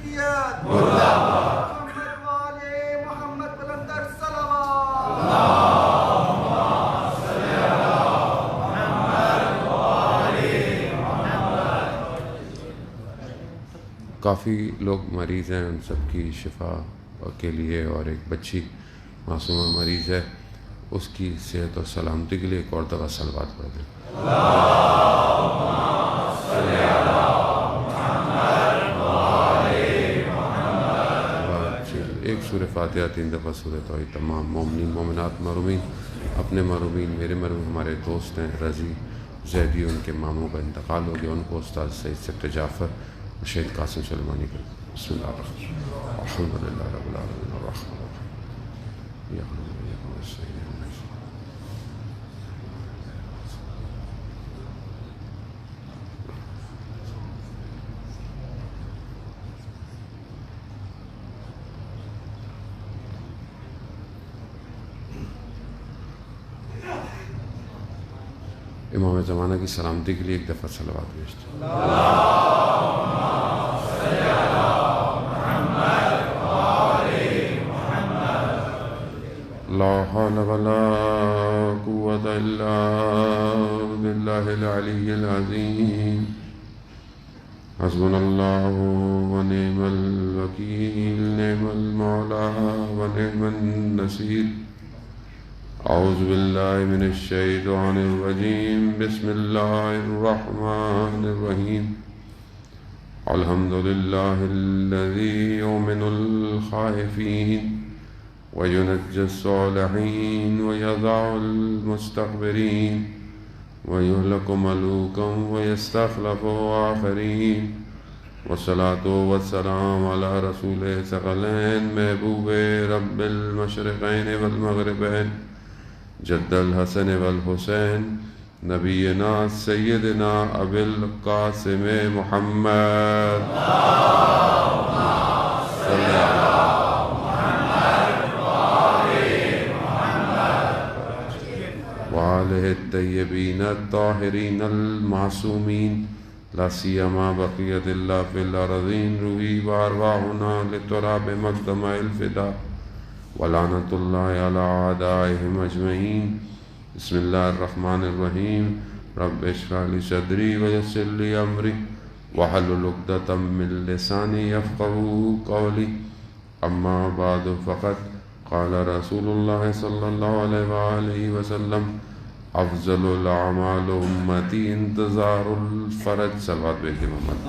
ملکیت محمد والے محمد بلندر صلوات کافی لوگ مریض ہیں، ان سب کی شفا کے لیے، اور ایک بچی معصومہ مریض ہے، اس کی صحت اور سلامتی کے لیے ایک اور دفعہ صلوات پڑھ دیں۔ ایک سورہ فاتحہ 3 دفعہ سورہ توحید۔ تمام مومنین مومنات محرومین، اپنے محرومین، میرے محروم، ہمارے دوست ہیں رضی زیدی، ان کے ماموں کا انتقال ہو گیا، ان کو استاد سید سبت جعفر شہید قاسم سلیمانی کا۔ بسم اللہ الرحمن الرحیم، الحمد للہ رب العالمین الرحمن الرحیم، ایاک نعبد و ایاک نستعین۔ امام زمانہ کی سلامتی کے لیے ایک دفعہ صلوات بھیجتے ہیں۔ لا حول ولا قوة إلا بالله العلي العظيم، حسبنا الله ونعم الوكيل، نعم المولى ونعم النصير۔ اعوذ باللہ من الشیطان الرجیم، بسم اللہ الرحمن الرحیم، الحمد للہ الذی یؤمن الخائفین وینجی الصالحین ویضع المستكبرین ویہلک ملوکا ویستخلف آخرین، والصلاة والسلام علی رسول ثقلین، محبوب رب المشرقین والمغربین، جد الحسن والحسین، نبینا سیدنا ابی القاسم محمد صلی وآلہ الطیبین الطاہرین المعصومین، لا سیما بقیت اللہ فی الارضین، روحی وارواحنا لتراب مقدمہ الفدا، ولعنت اللہ علی اعدائہم اجمعین۔ بسم اللہ الرحمن الرحیم، رب اشرح لی صدری ویسر لی امری واحلل عقدۃ من لسانی یفقہوا قولی، اما بعد فقد قال رسول اللہ صلی اللہ علیہ وآلہ وسلم، افضل الاعمال امتی انتظار الفرج۔ صلوات بھیجیں محمد۔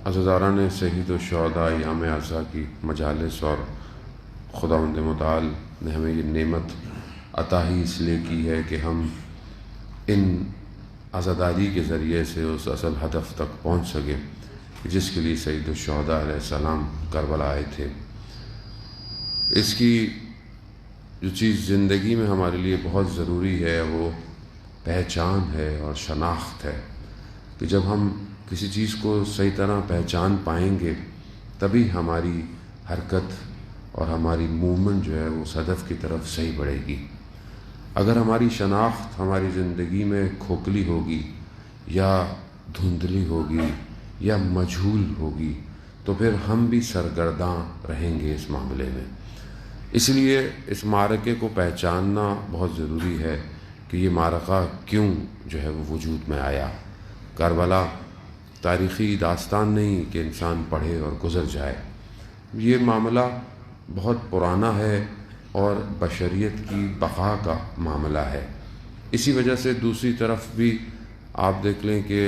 عزیزاران شہید و شہداء ایام عزا کی مجالس، اور خداوند متعال نے ہمیں یہ نعمت عطا ہی اس لیے کی ہے کہ ہم ان عزاداری کے ذریعے سے اس اصل ہدف تک پہنچ سکیں جس کے لیے سید الشہداء علیہ السلام کربلا آئے تھے۔ اس کی جو چیز زندگی میں ہمارے لیے بہت ضروری ہے وہ پہچان ہے اور شناخت ہے، کہ جب ہم کسی چیز کو صحیح طرح پہچان پائیں گے تبھی ہماری حرکت اور ہماری موومنٹ جو ہے وہ اس ہدف کی طرف صحیح بڑھے گی۔ اگر ہماری شناخت ہماری زندگی میں کھوکھلی ہوگی یا دھندلی ہوگی یا مجہول ہوگی تو پھر ہم بھی سرگرداں رہیں گے اس معاملے میں۔ اس لیے اس معرکے کو پہچاننا بہت ضروری ہے کہ یہ معرکہ کیوں جو ہے وہ وجود میں آیا۔ کربلا تاریخی داستان نہیں کہ انسان پڑھے اور گزر جائے، یہ معاملہ بہت پرانا ہے اور بشریت کی بقا کا معاملہ ہے۔ اسی وجہ سے دوسری طرف بھی آپ دیکھ لیں کہ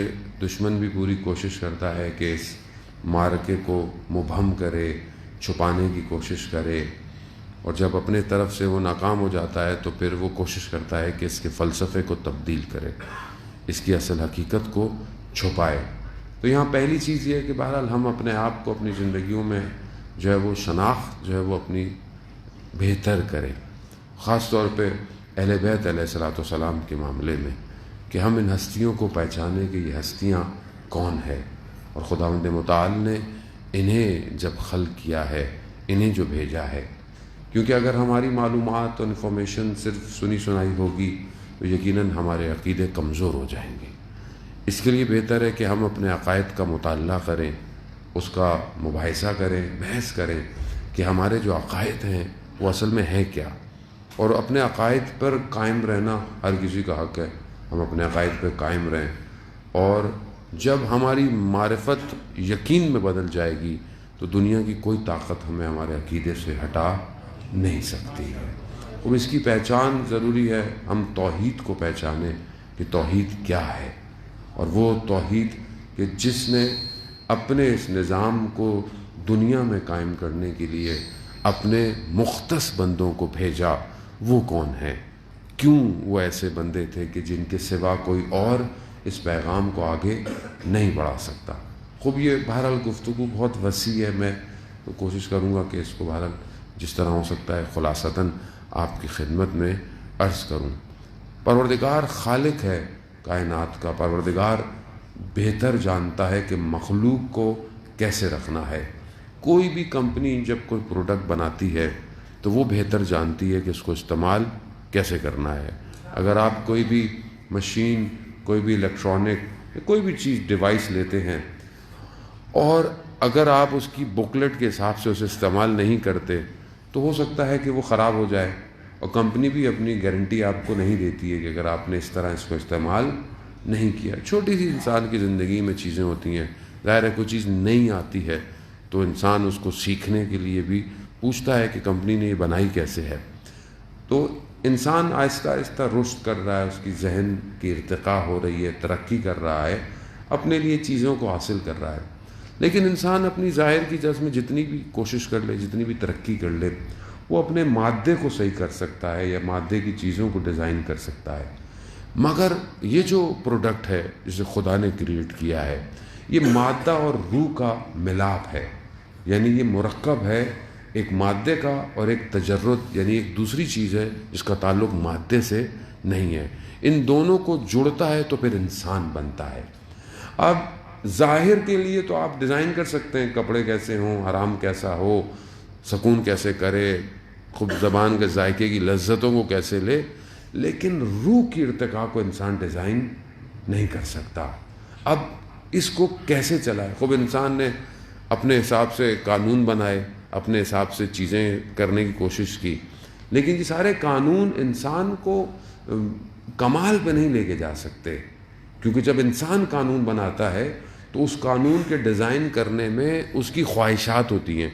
دشمن بھی پوری کوشش کرتا ہے کہ اس معرکے کو مبہم کرے، چھپانے کی کوشش کرے، اور جب اپنے طرف سے وہ ناکام ہو جاتا ہے تو پھر وہ کوشش کرتا ہے کہ اس کے فلسفے کو تبدیل کرے، اس کی اصل حقیقت کو چھپائے۔ تو یہاں پہلی چیز یہ ہے کہ بہرحال ہم اپنے آپ کو اپنی زندگیوں میں جو ہے وہ شناخت جو ہے وہ اپنی بہتر کریں، خاص طور پہ اہل بیت علیہ السلام کے معاملے میں، کہ ہم ان ہستیوں کو پہچانیں کہ یہ ہستیاں کون ہے، اور خداوند متعال نے انہیں جب خلق کیا ہے، انہیں جو بھیجا ہے، کیونکہ اگر ہماری معلومات اور انفارمیشن صرف سنی سنائی ہوگی تو یقیناً ہمارے عقیدے کمزور ہو جائیں گے۔ اس کے لیے بہتر ہے کہ ہم اپنے عقائد کا مطالعہ کریں، اس کا مباحثہ کریں، بحث کریں کہ ہمارے جو عقائد ہیں وہ اصل میں ہیں کیا، اور اپنے عقائد پر قائم رہنا ہر کسی کا حق ہے۔ ہم اپنے عقائد پہ قائم رہیں، اور جب ہماری معرفت یقین میں بدل جائے گی تو دنیا کی کوئی طاقت ہمیں ہمارے عقیدے سے ہٹا نہیں سکتی ہے۔ اب اس کی پہچان ضروری ہے، ہم توحید کو پہچانیں کہ توحید کیا ہے، اور وہ توحید کہ جس نے اپنے اس نظام کو دنیا میں قائم کرنے کے لیے اپنے مختص بندوں کو بھیجا، وہ کون ہے، کیوں وہ ایسے بندے تھے کہ جن کے سوا کوئی اور اس پیغام کو آگے نہیں بڑھا سکتا۔ خوب یہ بہرحال گفتگو بہت وسیع ہے، میں کوشش کروں گا کہ اس کو بہرحال جس طرح ہو سکتا ہے خلاصتاً آپ کی خدمت میں عرض کروں۔ پروردگار خالق ہے کائنات کا، پروردگار بہتر جانتا ہے کہ مخلوق کو کیسے رکھنا ہے۔ کوئی بھی کمپنی جب کوئی پروڈکٹ بناتی ہے تو وہ بہتر جانتی ہے کہ اس کو استعمال کیسے کرنا ہے۔ اگر آپ کوئی بھی مشین، کوئی بھی الیکٹرانک، کوئی بھی چیز ڈیوائس لیتے ہیں، اور اگر آپ اس کی بکلیٹ کے حساب سے اسے استعمال نہیں کرتے تو ہو سکتا ہے کہ وہ خراب ہو جائے، اور کمپنی بھی اپنی گارنٹی آپ کو نہیں دیتی ہے کہ اگر آپ نے اس طرح اس کو استعمال نہیں کیا۔ چھوٹی سی انسان کی زندگی میں چیزیں ہوتی ہیں، ظاہر ہے کوئی چیز نہیں آتی ہے تو انسان اس کو سیکھنے کے لیے بھی پوچھتا ہے کہ کمپنی نے یہ بنائی کیسے ہے۔ تو انسان آہستہ آہستہ رشد کر رہا ہے، اس کی ذہن کی ارتقاء ہو رہی ہے، ترقی کر رہا ہے، اپنے لیے چیزوں کو حاصل کر رہا ہے۔ لیکن انسان اپنی ظاہر کی جس میں جتنی بھی کوشش کر لے، جتنی بھی ترقی کر لے، وہ اپنے مادے کو صحیح کر سکتا ہے یا مادے کی چیزوں کو ڈیزائن کر سکتا ہے، مگر یہ جو پروڈکٹ ہے جسے خدا نے کریٹ کیا ہے، یہ مادہ اور روح کا ملاپ ہے، یعنی یہ مرکب ہے ایک مادے کا اور ایک تجرد، یعنی ایک دوسری چیز ہے جس کا تعلق مادے سے نہیں ہے۔ ان دونوں کو جڑتا ہے تو پھر انسان بنتا ہے۔ اب ظاہر کے لیے تو آپ ڈیزائن کر سکتے ہیں، کپڑے کیسے ہوں، آرام کیسا ہو، سکون کیسے کرے، خوب زبان کے ذائقے کی لذتوں کو کیسے لے، لیکن روح کی ارتقاء کو انسان ڈیزائن نہیں کر سکتا۔ اب اس کو کیسے چلائے؟ خوب انسان نے اپنے حساب سے قانون بنائے، اپنے حساب سے چیزیں کرنے کی کوشش کی، لیکن یہ سارے قانون انسان کو کمال پہ نہیں لے کے جا سکتے، کیونکہ جب انسان قانون بناتا ہے تو اس قانون کے ڈیزائن کرنے میں اس کی خواہشات ہوتی ہیں،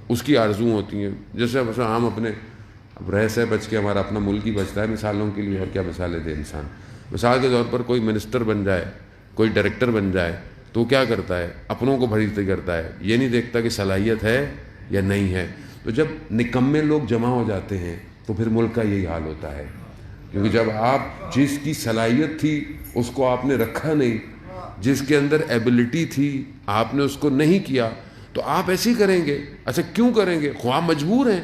اس کی آرزو ہوتی ہیں۔ جیسے مثلا ہم اپنے اب رہ سے بچ کے ہمارا اپنا ملک ہی بچتا ہے مثالوں کے لیے، اور کیا مثالیں دے انسان۔ مثال کے طور پر کوئی منسٹر بن جائے، کوئی ڈائریکٹر بن جائے تو کیا کرتا ہے؟ اپنوں کو بھریتے کرتا ہے، یہ نہیں دیکھتا کہ صلاحیت ہے یا نہیں ہے۔ تو جب نکمے لوگ جمع ہو جاتے ہیں تو پھر ملک کا یہی حال ہوتا ہے، کیونکہ جب آپ جس کی صلاحیت تھی اس کو آپ نے رکھا نہیں، جس کے اندر ایبلٹی تھی آپ نے اس کو نہیں کیا، تو آپ ایسے ہی کریں گے۔ اچھا کیوں کریں گے؟ خواہ مجبور ہیں،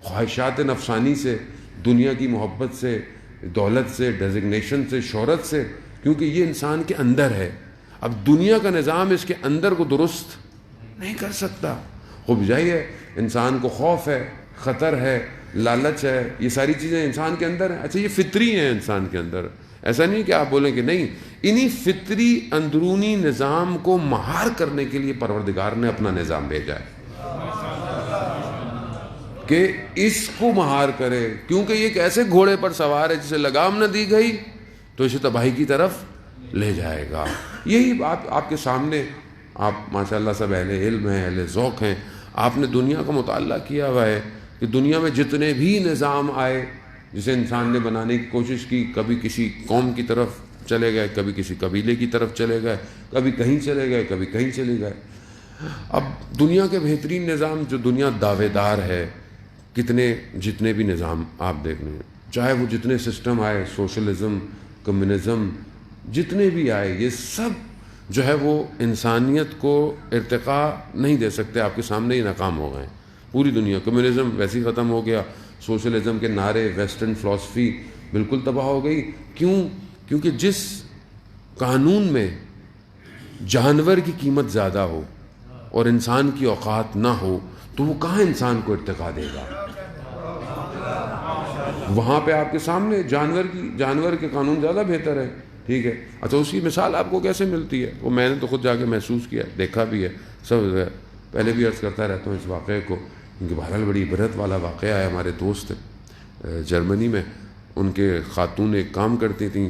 خواہشات نفسانی سے، دنیا کی محبت سے، دولت سے، ڈیزگنیشن سے، شہرت سے، کیونکہ یہ انسان کے اندر ہے۔ اب دنیا کا نظام اس کے اندر کو درست نہیں کر سکتا۔ خوب جائیے، انسان کو خوف ہے، خطر ہے، لالچ ہے، یہ ساری چیزیں انسان کے اندر ہیں۔ اچھا یہ فطری ہیں انسان کے اندر، ایسا نہیں کہ آپ بولیں کہ نہیں، انہی فطری اندرونی نظام کو مہار کرنے کے لیے پروردگار نے اپنا نظام بھیجا ہے کہ اس کو مہار کرے، کیونکہ یہ ایک ایسے گھوڑے پر سوار ہے جسے لگام نہ دی گئی تو اسے تباہی کی طرف لے جائے گا۔ یہی بات آپ کے سامنے، آپ ماشاءاللہ سب اہل علم ہیں، اہل ذوق ہیں، آپ نے دنیا کا مطالعہ کیا ہوا ہے کہ دنیا میں جتنے بھی نظام آئے جسے انسان نے بنانے کی کوشش کی، کبھی کسی قوم کی طرف چلے گئے، کبھی کسی قبیلے کی طرف چلے گئے، کبھی کہیں چلے گئے، کبھی کہیں چلے گئے۔ اب دنیا کے بہترین نظام جو دنیا دعوے دار ہے، جتنے بھی نظام آپ دیکھ لیں، چاہے وہ جتنے سسٹم آئے، سوشلزم، کمیونزم، جتنے بھی آئے، یہ سب جو ہے وہ انسانیت کو ارتقاء نہیں دے سکتے، آپ کے سامنے ہی ناکام ہو گئے۔ پوری دنیا، کمیونزم ویسے ہی ختم ہو گیا، سوشلزم کے نعرے، ویسٹرن فلسفی بالکل تباہ ہو گئی۔ کیونکہ جس قانون میں جانور کی قیمت زیادہ ہو اور انسان کی اوقات نہ ہو تو وہ کہاں انسان کو ارتقاء دے گا؟ وہاں پہ آپ کے سامنے جانور کے قانون زیادہ بہتر ہے. ٹھیک ہے. اچھا اس کی مثال آپ کو کیسے ملتی ہے؟ وہ میں نے تو خود جا کے محسوس کیا، دیکھا بھی ہے سب. پہلے بھی عرض کرتا رہتا ہوں اس واقعے کو، کیونکہ بہرحال بڑی عبرت والا واقعہ ہے. ہمارے دوست جرمنی میں، ان کے خاتون ایک کام کرتی تھیں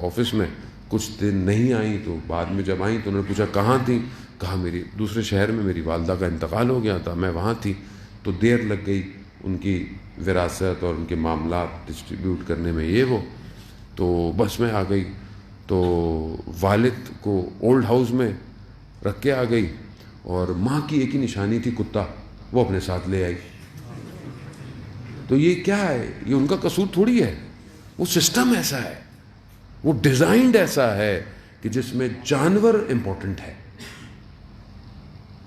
آفس میں، کچھ دن نہیں آئیں، تو بعد میں جب آئیں تو انہوں نے پوچھا کہاں تھیں؟ کہا میری دوسرے شہر میں میری والدہ کا انتقال ہو گیا تھا، میں وہاں تھی. تو دیر لگ گئی ان کی وراثت اور ان کے معاملات ڈسٹریبیوٹ کرنے میں، یہ وہ. تو بس میں آ گئی، تو والد کو اولڈ ہاؤس میں رکھ کے آ گئی، اور ماں کی ایک ہی نشانی تھی کتا، وہ اپنے ساتھ لے آئی. تو یہ کیا ہے؟ یہ ان کا قصور تھوڑی ہے، وہ سسٹم ایسا ہے، وہ ڈیزائنڈ ایسا ہے کہ جس میں جانور امپورٹنٹ ہے.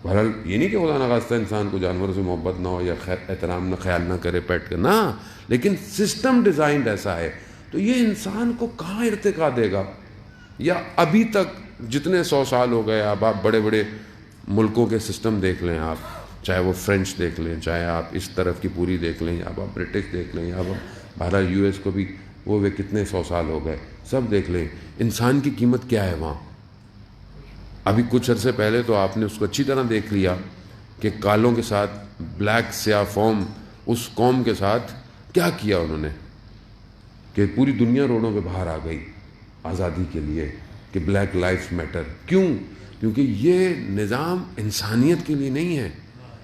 بہرحال یہ نہیں کہ خدا نخواستہ انسان کو جانوروں سے محبت نہ ہو یا احترام نہ خیال نہ کرے پیٹ کا، نہ، لیکن سسٹم ڈیزائنڈ ایسا ہے. تو یہ انسان کو کہاں ارتقا دے گا؟ یا ابھی تک جتنے 100 سال ہو گئے، اب آپ بڑے بڑے ملکوں کے سسٹم دیکھ لیں، آپ چاہے وہ فرینچ دیکھ لیں، چاہے آپ اس طرف کی پوری دیکھ لیں، یا آپ برٹش دیکھ لیں، یا آپ بہرحال یو ایس کو بھی وہ کتنے 100 سال ہو گئے، سب دیکھ لیں. انسان کی قیمت کیا ہے وہاں؟ ابھی کچھ عرصے پہلے تو آپ نے اس کو اچھی طرح دیکھ لیا کہ کالوں کے ساتھ بلیک سیاہ فارم اس قوم کے ساتھ کیا کیا انہوں نے، کہ پوری دنیا روڈوں پہ باہر آ گئی آزادی کے لیے کہ بلیک لائف میٹر. کیوں؟ کیونکہ یہ نظام انسانیت کے لیے نہیں ہے،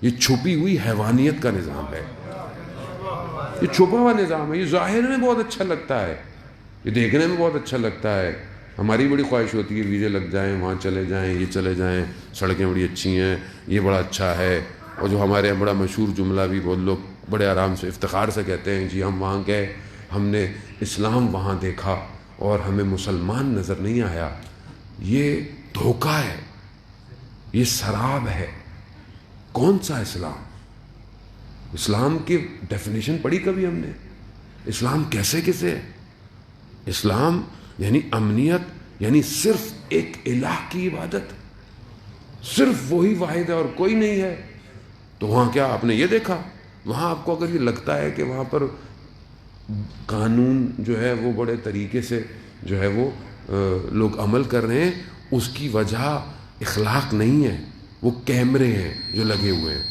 یہ چھپی ہوئی حیوانیت کا نظام ہے، یہ چھپا ہوا نظام ہے. یہ ظاہر میں بہت اچھا لگتا ہے، یہ دیکھنے میں بہت اچھا لگتا ہے. ہماری بڑی خواہش ہوتی ہے ویزے لگ جائیں، وہاں چلے جائیں، یہ چلے جائیں، سڑکیں بڑی اچھی ہیں، یہ بڑا اچھا ہے. اور جو ہمارے یہاں بڑا مشہور جملہ بھی بہت لوگ بڑے آرام سے افتخار سے کہتے ہیں، جی ہم وہاں گئے، ہم نے اسلام وہاں دیکھا اور ہمیں مسلمان نظر نہیں آیا. یہ دھوکہ ہے، یہ سراب ہے. کون سا اسلام؟ اسلام کی ڈیفینیشن پڑھی کبھی ہم نے؟ اسلام کیسے ہے؟ اسلام یعنی امنیت، یعنی صرف ایک الہ کی عبادت، صرف وہی واحد ہے اور کوئی نہیں ہے. تو وہاں کیا آپ نے یہ دیکھا؟ وہاں آپ کو اگر یہ لگتا ہے کہ وہاں پر قانون جو ہے وہ بڑے طریقے سے جو ہے وہ لوگ عمل کر رہے ہیں، اس کی وجہ اخلاق نہیں ہے، وہ کیمرے ہیں جو لگے ہوئے ہیں.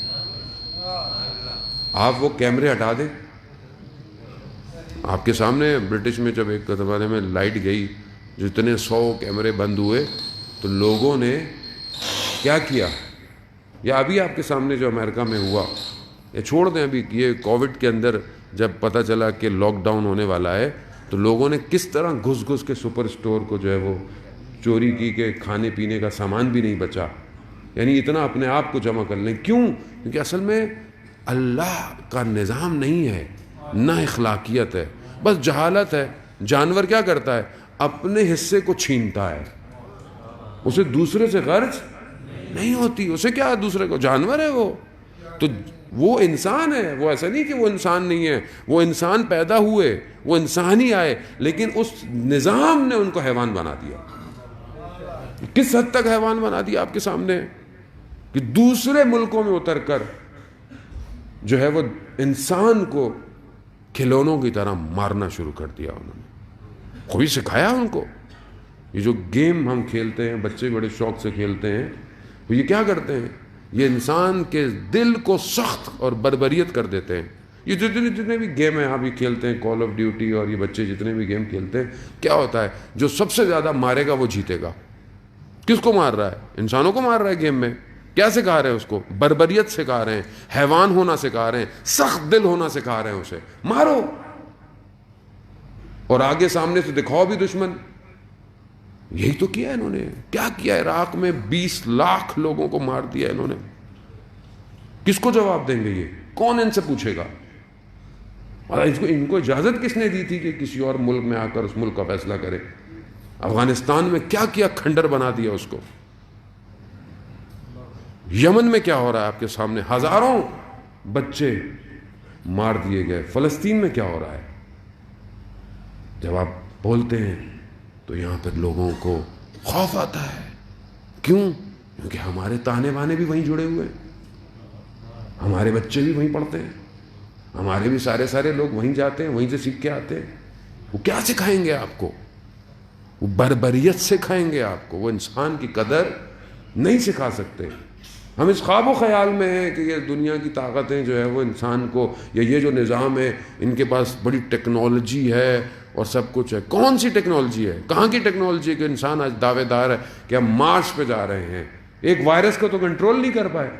آپ وہ کیمرے ہٹا دیں. آپ کے سامنے برٹش میں جب ایک زمانے میں لائٹ گئی، جتنے 100 کیمرے بند ہوئے، تو لوگوں نے کیا کیا؟ یا ابھی آپ کے سامنے جو امریکہ میں ہوا، یہ چھوڑ دیں ابھی، یہ کووڈ کے اندر جب پتہ چلا کہ لاک ڈاؤن ہونے والا ہے، تو لوگوں نے کس طرح گھس کے سپر اسٹور کو جو ہے وہ چوری کی کہ کھانے پینے کا سامان بھی نہیں بچا. یعنی اتنا اپنے آپ کو جمع کر لیں. کیوں؟ کیونکہ اصل میں اللہ کا نظام نہیں ہے، نہ اخلاقیت ہے، بس جہالت ہے. جانور کیا کرتا ہے؟ اپنے حصے کو چھینتا ہے، اسے دوسرے سے غرض نہیں ہوتی. اسے کیا دوسرے کو؟ جانور ہے وہ. تو وہ انسان ہے، وہ ایسا نہیں کہ وہ انسان نہیں ہے، وہ انسان پیدا ہوئے، وہ انسان ہی آئے، لیکن اس نظام نے ان کو حیوان بنا دیا. کس حد تک حیوان بنا دیا آپ کے سامنے؟ کہ دوسرے ملکوں میں اتر کر جو ہے وہ انسان کو کھلونوں کی طرح مارنا شروع کر دیا. انہوں نے کوئی سکھایا ان کو؟ یہ جو گیم ہم کھیلتے ہیں، بچے بڑے شوق سے کھیلتے ہیں، تو یہ کیا کرتے ہیں؟ یہ انسان کے دل کو سخت اور بربریت کر دیتے ہیں. یہ جتنے بھی گیم ہیں آپ یہ کھیلتے ہیں، کال آف ڈیوٹی اور یہ بچے جتنے بھی گیم کھیلتے ہیں، کیا ہوتا ہے؟ جو سب سے زیادہ مارے گا وہ جیتے گا. کس کو مار رہا ہے؟ انسانوں کو مار رہا ہے. گیم میں کیا سکھا رہے ہیں اس کو؟ بربریت سکھا رہے ہیں، حیوان ہونا سکھا رہے ہیں، سخت دل ہونا سکھا رہے ہیں. اسے مارو اور آگے سامنے سے دکھاؤ بھی دشمن. یہی تو کیا انہوں نے. کیا کیا؟ عراق میں 20 لاکھ لوگوں کو مار دیا انہوں نے. کس کو جواب دیں گے؟ یہ کون ان سے پوچھے گا؟ اور ان کو اجازت کس نے دی تھی کہ کسی اور ملک میں آ کر اس ملک کا فیصلہ کرے؟ افغانستان میں کیا کیا کھنڈر بنا دیا اس کو. یمن میں کیا ہو رہا ہے آپ کے سامنے؟ ہزاروں بچے مار دیے گئے. فلسطین میں کیا ہو رہا ہے؟ جب آپ بولتے ہیں تو یہاں پر لوگوں کو خوف آتا ہے. کیوں؟ کیونکہ ہمارے تانے بانے بھی وہیں جڑے ہوئے ہیں، ہمارے بچے بھی وہیں پڑھتے ہیں. ہمارے بھی سارے لوگ وہیں جاتے ہیں، وہیں سے سیکھ کے آتے ہیں۔ وہ کیا سکھائیں گے آپ کو؟ وہ بربریت سکھائیں گے آپ کو، وہ انسان کی قدر نہیں سکھا سکتے۔ ہم اس خواب و خیال میں ہیں کہ یہ دنیا کی طاقتیں جو ہے وہ انسان کو، یا یہ جو نظام ہے ان کے پاس بڑی ٹیکنالوجی ہے اور سب کچھ ہے۔ کون سی ٹیکنالوجی ہے؟ کہاں کی ٹیکنالوجی ہے کہ انسان آج دعوے دار ہے کہ ہم مارس پہ جا رہے ہیں؟ ایک وائرس کو تو کنٹرول نہیں کر پائے،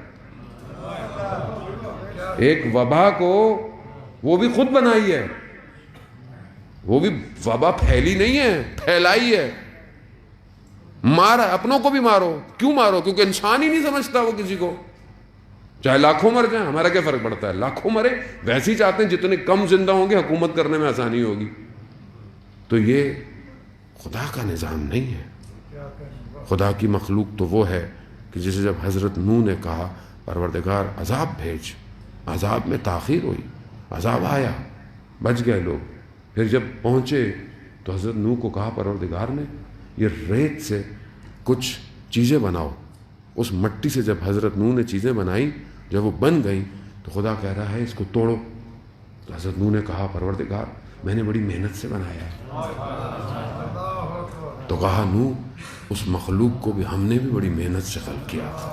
ایک وبا کو وہ بھی خود بنائی ہے، وہ بھی وبا پھیلی نہیں ہے، پھیلائی ہے، مارا، اپنوں کو بھی مارو۔ کیوں مارو؟ کیونکہ انسان ہی نہیں سمجھتا وہ کسی کو، چاہے لاکھوں مر جائیں، ہمارا کیا فرق پڑتا ہے؟ لاکھوں مرے، ویسے ہی چاہتے ہیں جتنے کم زندہ ہوں گے حکومت کرنے میں آسانی ہوگی۔ تو یہ خدا کا نظام نہیں ہے۔ خدا کی مخلوق تو وہ ہے کہ جسے جب حضرت نوح نے کہا پروردگار عذاب بھیج، عذاب میں تاخیر ہوئی، عذاب آیا، بچ گئے لوگ۔ پھر جب پہنچے تو حضرت نوح کو کہا پروردگار نے یہ ریت سے کچھ چیزیں بناؤ۔ اس مٹی سے جب حضرت نوح نے چیزیں بنائیں، جب وہ بن گئیں تو خدا کہہ رہا ہے اس کو توڑو۔ تو حضرت نوح نے کہا پروردگار میں نے بڑی محنت سے بنایا ہے۔ تو کہا نوح اس مخلوق کو بھی ہم نے بھی بڑی محنت سے خلق کیا تھا۔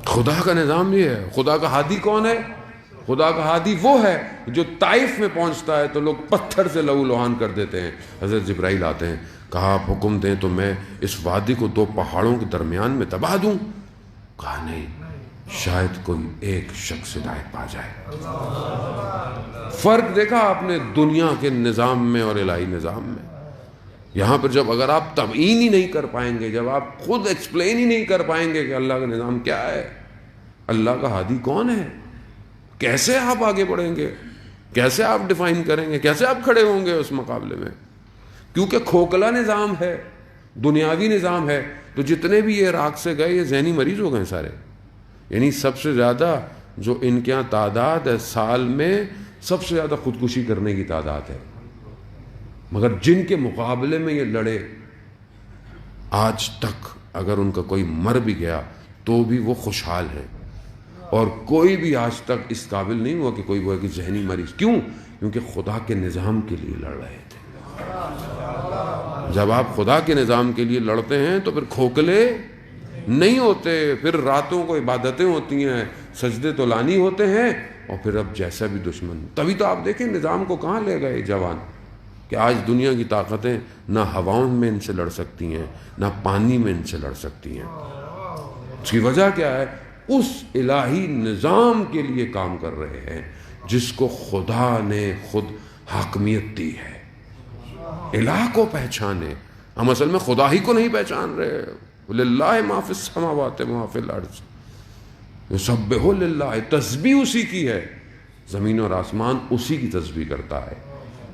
خدا کا نظام یہ ہے۔ خدا کا ہادی کون ہے؟ خدا کا ہادی وہ ہے جو طائف میں پہنچتا ہے تو لوگ پتھر سے لہو لہان کر دیتے ہیں۔ حضرت جبرائیل آتے ہیں، کہا آپ حکم دیں تو میں اس وادی کو دو پہاڑوں کے درمیان میں تباہ دوں؟ کہا نہیں، شاید کوئی ایک شخص ہدایت پا جائے۔ فرق دیکھا آپ نے دنیا کے نظام میں اور الہی نظام میں؟ یہاں پر جب اگر آپ تبیین ہی نہیں کر پائیں گے، جب آپ خود ایکسپلین ہی نہیں کر پائیں گے کہ اللہ کا نظام کیا ہے، اللہ کا ہادی کون ہے، کیسے آپ آگے بڑھیں گے، کیسے آپ ڈیفائن کریں گے، کیسے آپ کھڑے ہوں گے اس مقابلے میں؟ کیونکہ کھوکھلا نظام ہے، دنیاوی نظام ہے، تو جتنے بھی یہ عراق سے گئے یہ ذہنی مریض ہو گئے سارے۔ یعنی سب سے زیادہ جو ان کے یہاں تعداد ہے، سال میں سب سے زیادہ خودکشی کرنے کی تعداد ہے، مگر جن کے مقابلے میں یہ لڑے آج تک اگر ان کا کوئی مر بھی گیا تو بھی وہ خوشحال ہیں، اور کوئی بھی آج تک اس قابل نہیں ہوا کہ کوئی وہ کہ ذہنی مریض۔ کیوں؟ کیونکہ خدا کے نظام کے لیے لڑ رہے تھے۔ جب آپ خدا کے نظام کے لیے لڑتے ہیں تو پھر کھوکھلے نہیں ہوتے، پھر راتوں کو عبادتیں ہوتی ہیں، سجدے تو لانی ہوتے ہیں، اور پھر اب جیسا بھی دشمن۔ تبھی تو آپ دیکھیں نظام کو کہاں لے گئے جوان، کہ آج دنیا کی طاقتیں نہ ہواؤں میں ان سے لڑ سکتی ہیں، نہ پانی میں ان سے لڑ سکتی ہیں۔ اس کی وجہ کیا ہے؟ اس الہی نظام کے لیے کام کر رہے ہیں جس کو خدا نے خود حاکمیت دی ہے۔ الہ کو پہچانے، ہم اصل میں خدا ہی کو نہیں پہچان رہے۔ للہ ما فی السماوات و ما فی الارض یسبح للہ، تسبیح اسی کی ہے، زمین اور آسمان اسی کی تسبیح کرتا ہے۔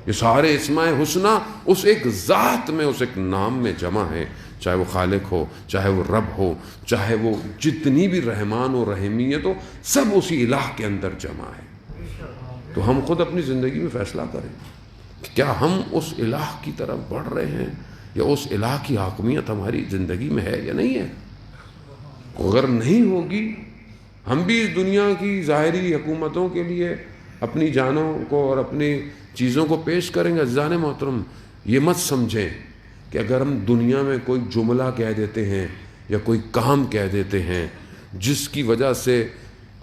یہ سارے اسماء حسنہ اس ایک ذات میں، اس ایک نام میں جمع ہے، چاہے وہ خالق ہو، چاہے وہ رب ہو، چاہے وہ جتنی بھی رحمان و رحیمیت ہو، سب اسی الہ کے اندر جمع ہے۔ تو ہم خود اپنی زندگی میں فیصلہ کریں کہ کیا ہم اس الہ کی طرف بڑھ رہے ہیں، یا اس الہ کی حاکمیت ہماری زندگی میں ہے یا نہیں ہے۔ اگر نہیں ہوگی، ہم بھی اس دنیا کی ظاہری حکومتوں کے لیے اپنی جانوں کو اور اپنی چیزوں کو پیش کریں گے۔ عزیزان محترم، یہ مت سمجھیں کہ اگر ہم دنیا میں کوئی جملہ کہہ دیتے ہیں یا کوئی کام کہہ دیتے ہیں جس کی وجہ سے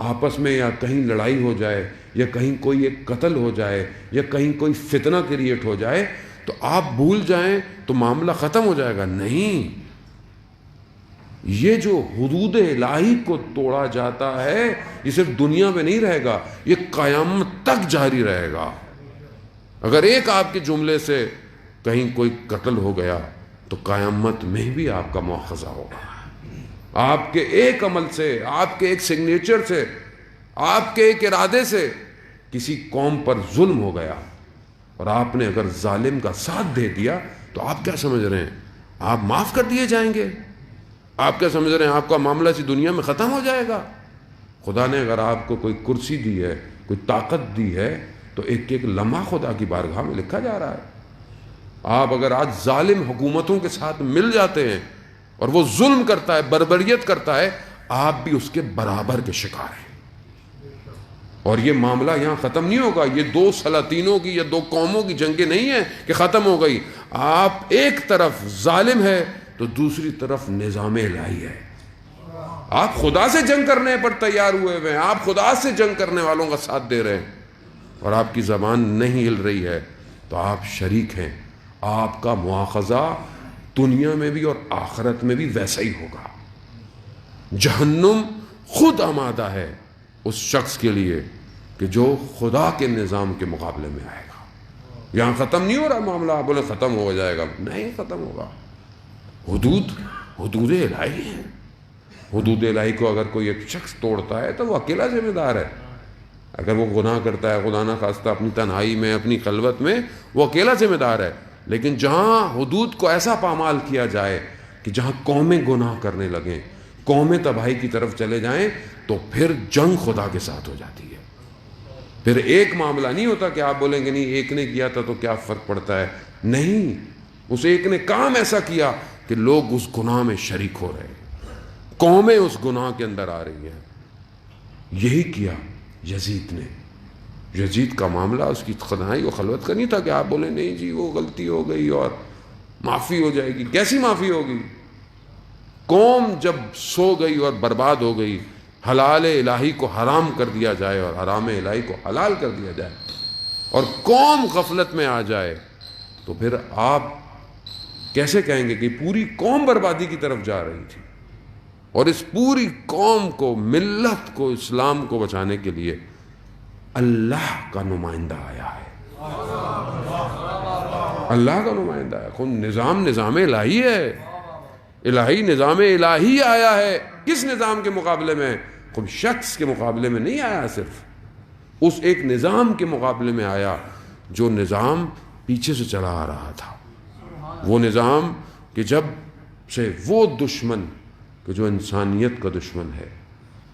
آپس میں یا کہیں لڑائی ہو جائے، یا کہیں کوئی ایک قتل ہو جائے، یا کہیں کوئی فتنہ کریٹ ہو جائے، تو آپ بھول جائیں تو معاملہ ختم ہو جائے گا۔ نہیں، یہ جو حدود الہی کو توڑا جاتا ہے یہ صرف دنیا میں نہیں رہے گا، یہ قیامت تک جاری رہے گا۔ اگر ایک آپ کے جملے سے کہیں کوئی قتل ہو گیا تو قیامت میں بھی آپ کا مواخذہ ہوگا۔ آپ کے ایک عمل سے، آپ کے ایک سگنیچر سے، آپ کے ایک ارادے سے کسی قوم پر ظلم ہو گیا، اور آپ نے اگر ظالم کا ساتھ دے دیا تو آپ کیا سمجھ رہے ہیں؟ آپ معاف کر دیے جائیں گے؟ آپ کیا سمجھ رہے ہیں آپ کا معاملہ اسی دنیا میں ختم ہو جائے گا؟ خدا نے اگر آپ کو کوئی کرسی دی ہے، کوئی طاقت دی ہے، تو ایک ایک لمحہ خدا کی بارگاہ میں لکھا جا رہا ہے۔ آپ اگر آج ظالم حکومتوں کے ساتھ مل جاتے ہیں اور وہ ظلم کرتا ہے، بربریت کرتا ہے، آپ بھی اس کے برابر کے شکار ہیں۔ اور یہ معاملہ یہاں ختم نہیں ہوگا. یہ 2 سلاطینوں کی یا 2 قوموں کی جنگیں نہیں ہیں کہ ختم ہو گئی. آپ ایک طرف ظالم ہے تو دوسری طرف نظام الہی ہے. آپ خدا سے جنگ کرنے پر تیار ہوئے ہوئے ہیں, آپ خدا سے جنگ کرنے والوں کا ساتھ دے رہے ہیں, اور آپ کی زبان نہیں ہل رہی ہے تو آپ شریک ہیں. آپ کا مواخذہ دنیا میں بھی اور آخرت میں بھی ویسا ہی ہوگا. جہنم خود آمادہ ہے اس شخص کے لیے کہ جو خدا کے نظام کے مقابلے میں آئے گا. یہاں ختم نہیں ہو رہا معاملہ. آپ بولے ختم ہو جائے گا, نہیں ختم ہوگا. حدود الہی ہیں. حدود الہی کو اگر کوئی ایک شخص توڑتا ہے تو وہ اکیلا ذمہ دار ہے. اگر وہ گناہ کرتا ہے خدا نہ خواستہ اپنی تنہائی میں, اپنی خلوت میں, وہ اکیلا ذمہ دار ہے. لیکن جہاں حدود کو ایسا پامال کیا جائے کہ جہاں قومیں گناہ کرنے لگیں, قومیں تباہی کی طرف چلے جائیں, تو پھر جنگ خدا کے ساتھ ہو جاتی ہے. پھر ایک معاملہ نہیں ہوتا کہ آپ بولیں گے نہیں ایک نے کیا تھا تو کیا فرق پڑتا ہے. نہیں, اس ایک نے کام ایسا کیا کہ لوگ اس گناہ میں شریک ہو رہے ہیں, قومیں اس گناہ کے اندر آ رہی ہیں. یہی کیا یزید نے. یزید کا معاملہ اس کی تنہائی و خلوت کا نہیں تھا کہ آپ بولیں نہیں جی وہ غلطی ہو گئی اور معافی ہو جائے گی. کیسی معافی ہوگی؟ قوم جب سو گئی اور برباد ہو گئی, حلال الہی کو حرام کر دیا جائے اور حرام الہی کو حلال کر دیا جائے, اور قوم غفلت میں آ جائے, تو پھر آپ کیسے کہیں گے کہ پوری قوم بربادی کی طرف جا رہی تھی, اور اس پوری قوم کو, ملت کو, اسلام کو بچانے کے لیے اللہ کا نمائندہ آیا ہے. اللہ کا نمائندہ ہے. خود نظام الہی ہے. الہی نظام الہی آیا ہے. کس نظام کے مقابلے میں؟ خود شخص کے مقابلے میں نہیں آیا, صرف اس ایک نظام کے مقابلے میں آیا جو نظام پیچھے سے چلا آ رہا تھا. وہ نظام کہ جب سے وہ دشمن کہ جو انسانیت کا دشمن ہے,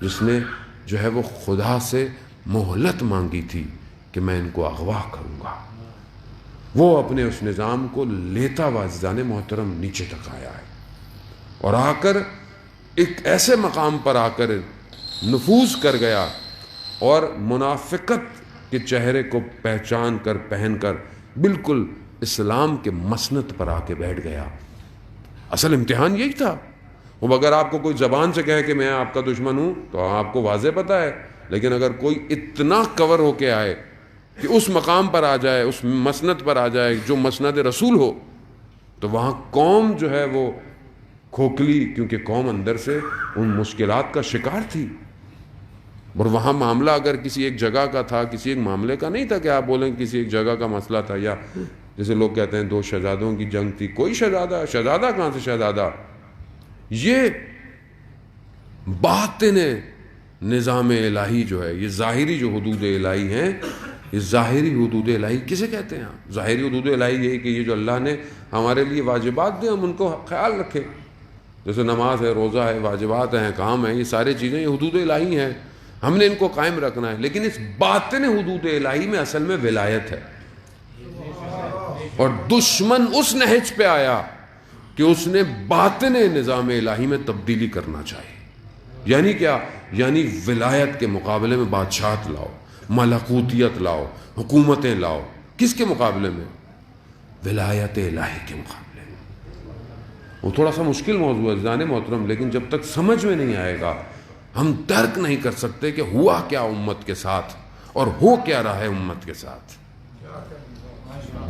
جس نے جو ہے وہ خدا سے مہلت مانگی تھی کہ میں ان کو اغوا کروں گا, وہ اپنے اس نظام کو لیتا واجدان محترم نیچے تک آیا ہے, اور آ کر ایک ایسے مقام پر آ کر نفوذ کر گیا, اور منافقت کے چہرے کو پہچان کر, پہن کر بالکل اسلام کے مسند پر آ کے بیٹھ گیا. اصل امتحان یہی تھا. اب اگر آپ کو کوئی زبان سے کہے کہ میں آپ کا دشمن ہوں تو آپ کو واضح پتہ ہے, لیکن اگر کوئی اتنا کور ہو کے آئے کہ اس مقام پر آ جائے, اس مسند پر آ جائے جو مسند رسول ہو, تو وہاں قوم جو ہے وہ کھوکھلی, کیونکہ قوم اندر سے ان مشکلات کا شکار تھی. اور وہاں معاملہ اگر کسی ایک جگہ کا تھا, کسی ایک معاملے کا نہیں تھا کہ آپ بولیں کسی ایک جگہ کا مسئلہ تھا, یا جیسے لوگ کہتے ہیں 2 شہزادوں کی جنگ تھی. کوئی شہزادہ کہاں سے شہزادہ؟ یہ باطن نظام الہی جو ہے, یہ ظاہری جو حدود الہی ہیں, یہ ظاہری حدود الہی کسے کہتے ہیں؟ ظاہری حدود الہی یہی کہ یہ جو اللہ نے ہمارے لیے واجبات دیں ہم ان کو خیال رکھیں. جیسے نماز ہے, روزہ ہے, واجبات ہیں, کام ہیں, یہ ساری چیزیں یہ حدود الہی ہیں, ہم نے ان کو قائم رکھنا ہے. لیکن اس باطن حدود الہی میں اصل میں ولایت ہے, اور دشمن اس نہج پہ آیا کہ اس نے باطن نظام الہی میں تبدیلی کرنا چاہیے. یعنی کیا؟ یعنی ولایت کے مقابلے میں بادشاہت لاؤ, ملکوتیت لاؤ, حکومتیں لاؤ. کس کے مقابلے میں؟ ولایت الہی کے مقابلے میں. وہ تھوڑا سا مشکل موضوع ہے جان محترم, لیکن جب تک سمجھ میں نہیں آئے گا ہم درک نہیں کر سکتے کہ ہوا کیا امت کے ساتھ اور ہو کیا رہا ہے امت کے ساتھ.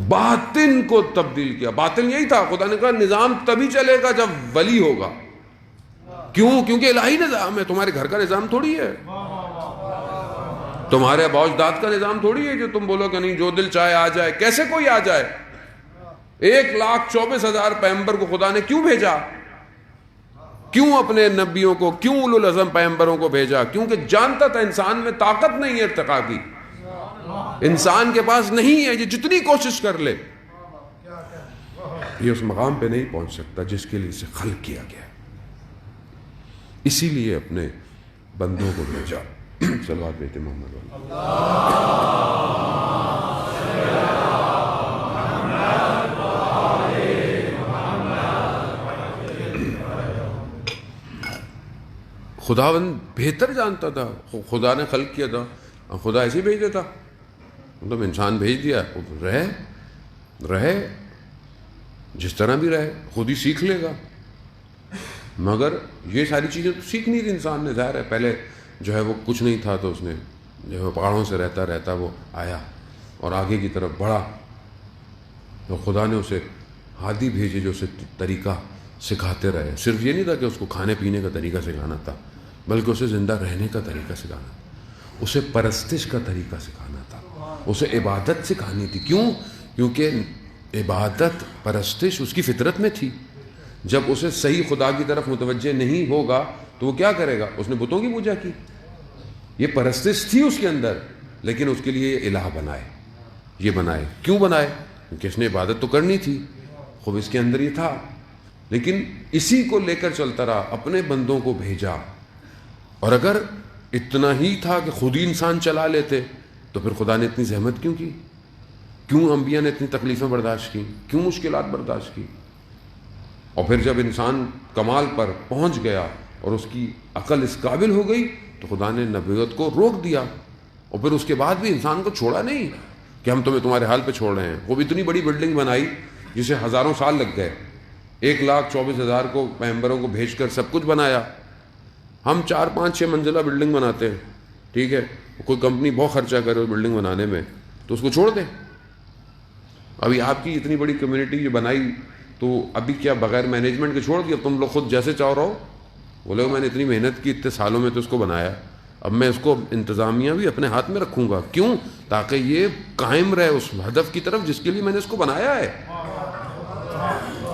باطن کو تبدیل کیا. باطن یہی تھا, خدا نے کہا نظام تبھی چلے گا جب ولی ہوگا. کیوں؟ کیونکہ الہی نظام ہے. تمہارے گھر کا نظام تھوڑی ہے, تمہارے ابا اجداد کا نظام تھوڑی ہے جو تم بولو کہ نہیں جو دل چاہے آ جائے. کیسے کوئی آ جائے؟ 1,24,000 پیغمبر کو خدا نے کیوں بھیجا؟ کیوں اپنے نبیوں کو, کیوں اولو العزم پیغمبروں کو بھیجا؟ کیونکہ جانتا تھا انسان میں طاقت نہیں ہے ارتقاء کی, انسان کے پاس نہیں ہے, یہ جتنی کوشش کر لے یہ اس مقام پہ نہیں پہنچ سکتا جس کے لیے اسے خلق کیا گیا. اسی لیے اپنے بندوں کو بھیجا. صلوات بیت محمد خداوند بہتر جانتا تھا. خدا نے خلق کیا تھا خدا ایسے ہی بھیج دیتا، مطلب انسان بھیج دیا، رہے جس طرح بھی رہے، خود ہی سیکھ لے گا۔ مگر یہ ساری چیزیں تو سیکھنی تھی انسان نے، ظاہر ہے پہلے جو ہے وہ کچھ نہیں تھا، تو اس نے جو ہے پہاڑوں سے رہتا وہ آیا اور آگے کی طرف بڑھا، تو خدا نے اسے ہادی بھیجے جو اسے طریقہ سکھاتے رہے۔ صرف یہ نہیں تھا کہ اس کو کھانے پینے کا طریقہ سکھانا تھا، بلکہ اسے زندہ رہنے کا طریقہ سکھانا تھا، اسے پرستش کا طریقہ سکھانا تھا، اسے عبادت سکھانی تھی۔ کیوں؟ کیونکہ عبادت پرستش اس کی فطرت میں تھی۔ جب اسے صحیح خدا کی طرف متوجہ نہیں ہوگا تو وہ کیا کرے گا؟ اس نے بتوں کی پوجا کی، یہ پرستش تھی اس کے اندر، لیکن اس کے لیے یہ الہ بنائے۔ کیوں بنائے؟ کیونکہ اس نے عبادت تو کرنی تھی، خوب اس کے اندر یہ تھا، لیکن اسی کو لے کر چلتا رہا، اپنے بندوں کو بھیجا۔ اور اگر اتنا ہی تھا کہ خود ہی انسان چلا لیتے تو پھر خدا نے اتنی زحمت کیوں کی؟ کیوں انبیاء نے اتنی تکلیفیں برداشت کی؟ کیوں مشکلات برداشت کی؟ اور پھر جب انسان کمال پر پہنچ گیا اور اس کی عقل اس قابل ہو گئی تو خدا نے نبوت کو روک دیا، اور پھر اس کے بعد بھی انسان کو چھوڑا نہیں کہ ہم تمہارے حال پہ چھوڑ رہے ہیں۔ وہ بھی اتنی بڑی بلڈنگ بنائی جسے ہزاروں سال لگ گئے، 1,24,000 کو پیغمبروں کو بھیج کر سب کچھ بنایا۔ ہم 4, 5, 6 منزلہ بلڈنگ بناتے ہیں، ٹھیک ہے، کوئی کمپنی بہت خرچہ کرے اس بلڈنگ بنانے میں تو اس کو چھوڑ دیں۔ ابھی آپ کی اتنی بڑی کمیونٹی جو بنائی تو ابھی کیا بغیر مینجمنٹ کے چھوڑ دیا؟ تم لوگ خود جیسے چاہو رہو؟ بولے میں نے اتنی محنت کی اتنے سالوں میں تو اس کو بنایا، اب میں اس کو انتظامیہ بھی اپنے ہاتھ میں رکھوں گا۔ کیوں؟ تاکہ یہ قائم رہے اس ہدف کی طرف جس کے لیے میں نے اس کو بنایا ہے۔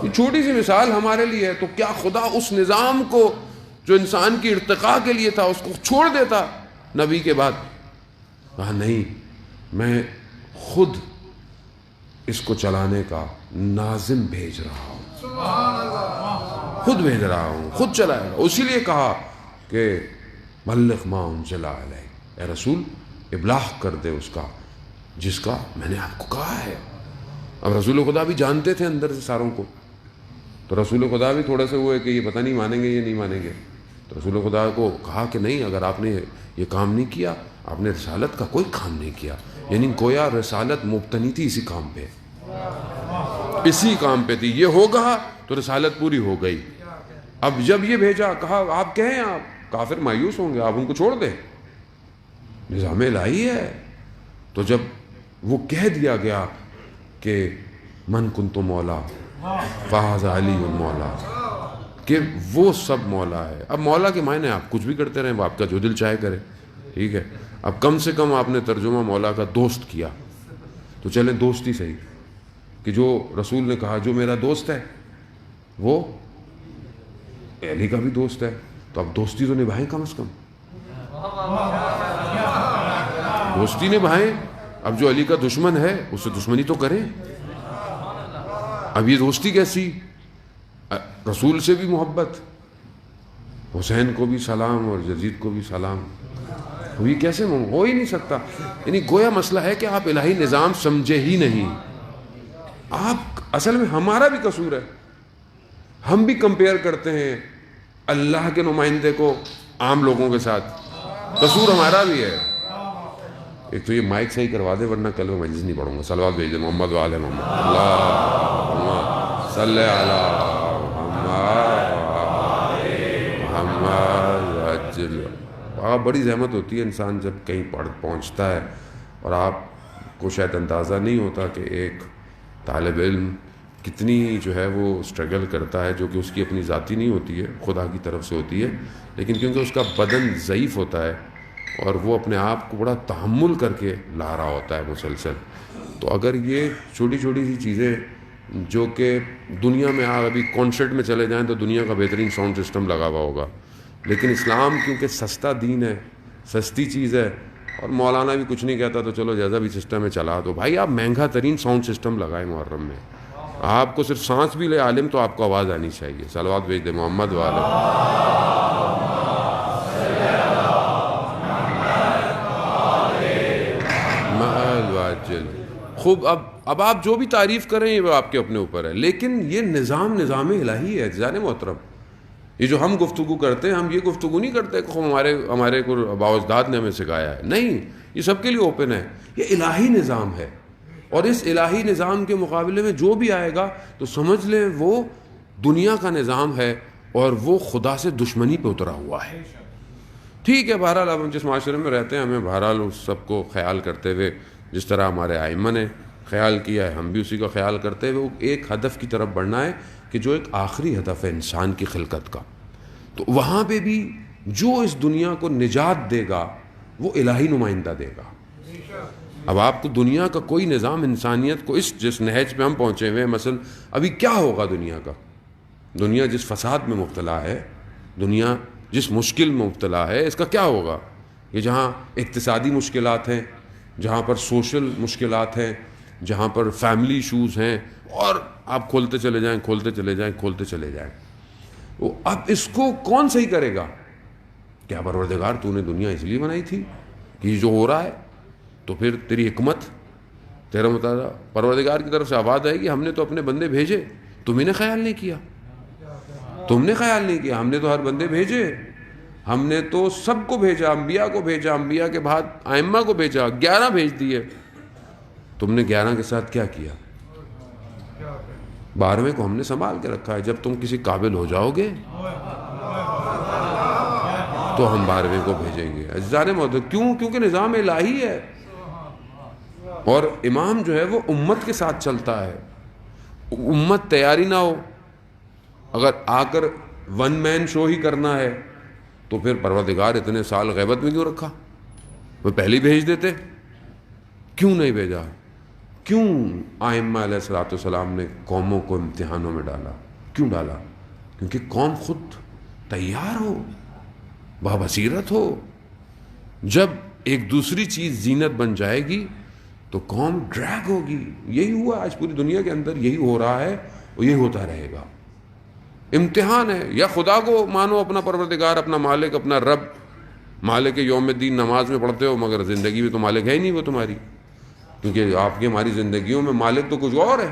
یہ چھوٹی سی مثال ہمارے لیے ہے، تو کیا خدا اس نظام کو جو انسان کی ارتقاء کے لیے تھا اس کو چھوڑ دیتا نبی کے بعد؟ کہا نہیں، میں خود اس کو چلانے کا ناظم بھیج رہا ہوں، خود بھیج رہا ہوں، خود چلائے گا۔ اسی لیے کہا کہ بلغ ما انزل الیک، اے رسول ابلاغ کر دے اس کا جس کا میں نے آپ کو کہا ہے۔ اب رسول خدا بھی جانتے تھے اندر سے ساروں کو، تو رسول خدا بھی تھوڑے سے ہوئے کہ یہ پتہ نہیں مانیں گے یہ نہیں مانیں گے، تو رسول خدا کو کہا کہ نہیں، اگر آپ نے یہ کام نہیں کیا، آپ نے رسالت کا کوئی کام نہیں کیا، یعنی گویا رسالت مبتنی تھی اسی کام پہ، اسی کام پہ تھی، یہ ہوگا تو رسالت پوری ہو گئی۔ اب جب یہ بھیجا، کہا آپ کہیں آپ کافر مایوس ہوں گے، آپ ان کو چھوڑ دیں، نظام الہی ہے۔ تو جب وہ کہہ دیا گیا کہ من کنت مولا فہذا علی مولا، کہ وہ سب مولا ہے۔ اب مولا کے معنی آپ کچھ بھی کرتے رہیں، وہ آپ کا جو دل چاہے کرے، ٹھیک ہے۔ اب کم سے کم آپ نے ترجمہ مولا کا دوست کیا، تو چلیں دوست ہی صحیح، کہ جو رسول نے کہا جو میرا دوست ہے وہ علی کا بھی دوست ہے، تو اب دوستی تو نبھائیں، کم از کم دوستی نبھائیں۔ اب جو علی کا دشمن ہے اس سے دشمنی تو کریں۔ اب یہ دوستی کیسی؟ رسول سے بھی محبت، حسین کو بھی سلام اور یزید کو بھی سلام، تو یہ کیسے ہو ہی نہیں سکتا۔ یعنی گویا مسئلہ ہے کہ آپ الہی نظام سمجھے ہی نہیں۔ آپ اصل میں ہمارا بھی قصور ہے، ہم بھی کمپیئر کرتے ہیں اللہ کے نمائندے کو عام لوگوں کے ساتھ، قصور ہمارا بھی ہے۔ ایک تو یہ مائک صحیح کروا دے ورنہ کل میں مجلس نہیں پڑھوں گا۔ صلوات بھیج دے محمد و آل محمد، اللہم صلی علی محمد۔ بڑی زحمت ہوتی ہے انسان جب کہیں پہنچتا ہے، اور آپ کو شاید اندازہ نہیں ہوتا کہ ایک طالب علم کتنی جو ہے وہ اسٹرگل کرتا ہے، جو کہ اس کی اپنی ذاتی نہیں ہوتی ہے، خدا کی طرف سے ہوتی ہے، لیکن کیونکہ اس کا بدن ضعیف ہوتا ہے اور وہ اپنے آپ کو بڑا تحمل کر کے لا رہا ہوتا ہے مسلسل، تو اگر یہ چھوٹی چھوٹی سی چیزیں جو کہ دنیا میں آپ ابھی کانسرٹ میں چلے جائیں تو دنیا کا بہترین ساؤنڈ سسٹم لگا ہوا ہوگا، لیکن اسلام کیونکہ سستا دین ہے، سستی چیز ہے، اور مولانا بھی کچھ نہیں کہتا تو چلو جیسا بھی سسٹم ہے چلا دو۔ بھائی آپ مہنگا ترین ساؤنڈ سسٹم لگائیں محرم میں، آپ کو صرف سانس بھی لے عالم تو آپ کو آواز آنی چاہیے۔ صلوات بھیج دے محمد والے خوب۔ اب آپ جو بھی تعریف کریں یہ آپ کے اپنے اوپر ہے، لیکن یہ نظام الہی ہے جان محترم۔ یہ جو ہم گفتگو کرتے ہیں، ہم یہ گفتگو نہیں کرتے کہ ہمارے کو بااجداد نے ہمیں سکھایا ہے، نہیں، یہ سب کے لیے اوپن ہے. یہ الہی نظام ہے، اور اس الہی نظام کے مقابلے میں جو بھی آئے گا تو سمجھ لیں وہ دنیا کا نظام ہے اور وہ خدا سے دشمنی پہ اترا ہوا ہے. ٹھیک ہے، بہرحال اب ہم جس معاشرے میں رہتے ہیں ہمیں بہرحال اس سب کو خیال کرتے ہوئے، جس طرح ہمارے ائمہ نے خیال کیا ہے، ہم بھی اسی کا خیال کرتے ہوئے ایک ہدف کی طرف بڑھنا ہے کہ جو ایک آخری ہدف ہے انسان کی خلقت کا. تو وہاں پہ بھی جو اس دنیا کو نجات دے گا وہ الہی نمائندہ دے گا. اب آپ کو دنیا کا کوئی نظام انسانیت کو جس نہج پہ ہم پہنچے ہوئے ہیں، مثلا ابھی کیا ہوگا دنیا کا؟ دنیا جس فساد میں مبتلا ہے، دنیا جس مشکل میں مبتلا ہے، اس کا کیا ہوگا؟ یہ جہاں اقتصادی مشکلات ہیں، جہاں پر سوشل مشکلات ہیں، جہاں پر فیملی ایشوز ہیں، اور آپ کھولتے چلے جائیں کھولتے چلے جائیں کھولتے چلے جائیں. اب اس کو کون صحیح کرے گا؟ کیا پروردگار تو نے دنیا اس لیے بنائی تھی کہ یہ جو ہو رہا ہے؟ تو پھر تیری حکمت، تیرا مطالعہ، پروردگار کی طرف سے آواز آئے گی ہم نے تو اپنے بندے بھیجے، تمہیں نے خیال نہیں کیا، تم نے خیال نہیں کیا. ہم نے تو ہر بندے بھیجے، ہم نے تو سب کو بھیجا، انبیاء کو بھیجا، انبیاء کے بعد ائمہ کو بھیجا، 11 بھیج دیے. تم نے 11 کے ساتھ کیا کیا؟ 12ویں کو ہم نے سنبھال کے رکھا ہے. جب تم کسی قابل ہو جاؤ گے تو ہم 12ویں کو بھیجیں گے. عزیزان محترم، کیوں؟ کیونکہ نظام الہی ہے، اور امام جو ہے وہ امت کے ساتھ چلتا ہے. امت تیاری نہ ہو، اگر آ کر ون مین شو ہی کرنا ہے تو پھر پروردگار اتنے سال غیبت میں کیوں رکھا؟ وہ پہلے بھیج دیتے. کیوں نہیں بھیجا؟ کیوں ائمہ علیہ الصلوۃ والسلام نے قوموں کو امتحانوں میں ڈالا؟ کیوں ڈالا؟ کیونکہ قوم خود تیار ہو، بابصیرت ہو. جب ایک دوسری چیز زینت بن جائے گی تو قوم ڈریگ ہوگی. یہی ہوا آج پوری دنیا کے اندر، یہی ہو رہا ہے اور یہی ہوتا رہے گا. امتحان ہے. یا خدا کو مانو اپنا پروردگار، اپنا مالک، اپنا رب. مالک یوم الدین نماز میں پڑھتے ہو مگر زندگی میں تو مالک ہے ہی نہیں وہ تمہاری، کیونکہ آپ کی ہماری زندگیوں میں مالک تو کچھ اور ہے.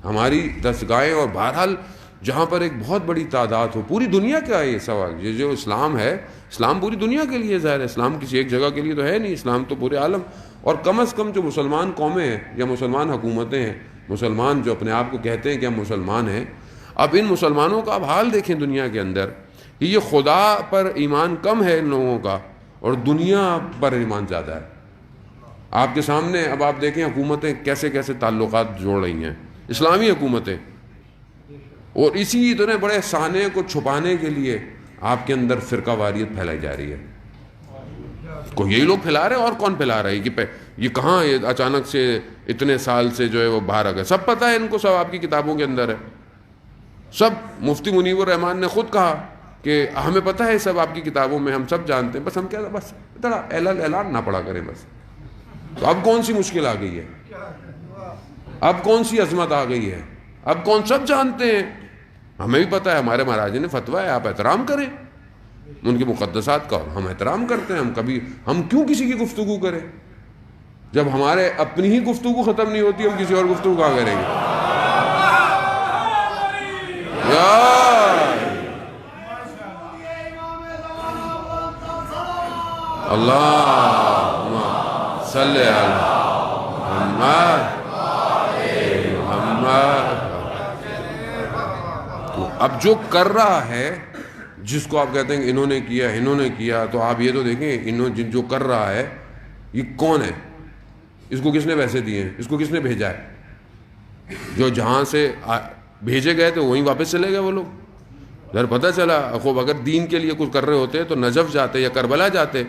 ہماری دستگاہیں، اور بہرحال جہاں پر ایک بہت بڑی تعداد ہو، پوری دنیا کا ہے یہ سوال. یہ جو اسلام ہے، اسلام پوری دنیا کے لیے ظاہر ہے، اسلام کسی ایک جگہ کے لیے تو ہے نہیں، اسلام تو پورے عالم. اور کم از کم جو مسلمان قومیں ہیں یا مسلمان حکومتیں ہیں، مسلمان جو اپنے آپ کو کہتے ہیں کہ ہم مسلمان ہیں، اب ان مسلمانوں کا اب حال دیکھیں دنیا کے اندر کہ یہ خدا پر ایمان کم ہے ان لوگوں کا اور دنیا پر ایمان زیادہ ہے. آپ کے سامنے اب آپ دیکھیں حکومتیں کیسے کیسے تعلقات جوڑ رہی ہیں، اسلامی حکومتیں، اور اسی اتنے بڑے سانے کو چھپانے کے لیے آپ کے اندر فرقہ واریت پھیلائی جا رہی ہے. کو یہی لوگ پھیلا رہے ہیں، اور کون پھیلا رہا ہے؟ کہ یہ کہاں یہ اچانک سے اتنے سال سے جو ہے وہ باہر آ گئے؟ سب پتہ ہے ان کو، سب آپ کی کتابوں کے اندر ہے. سب مفتی منیب الرحمان نے خود کہا کہ ہمیں پتہ ہے سب آپ کی کتابوں میں، ہم سب جانتے ہیں، بس ہم کیا بس ذرا اعلان نہ پڑھا کریں بس. تو اب کون سی مشکل آ گئی ہے؟ اب کون سی عظمت آ گئی ہے؟ اب کون؟ سب جانتے ہیں، ہمیں بھی پتہ ہے، ہمارے مہاراج نے فتویٰ ہے، آپ احترام کریں ان کے مقدسات کا، اور ہم احترام کرتے ہیں. ہم کیوں کسی کی گفتگو کریں؟ جب ہمارے اپنی ہی گفتگو ختم نہیں ہوتی، ہم کسی اور گفتگو کہاں کریں گے؟ اللہم صلی علی محمد. تو اب جو کر رہا ہے، جس کو آپ کہتے ہیں کہ انہوں نے کیا، تو آپ یہ تو دیکھیں جو کر رہا ہے یہ کون ہے؟ اس کو کس نے پیسے دیے ہیں؟ اس کو کس نے بھیجا ہے؟ جو جہاں سے بھیجے گئے تھے وہیں واپس چلے گئے وہ لوگ. ادھر پتہ چلا خوب اگر دین کے لیے کچھ کر رہے ہوتے تو نجف جاتے یا کربلا جاتے.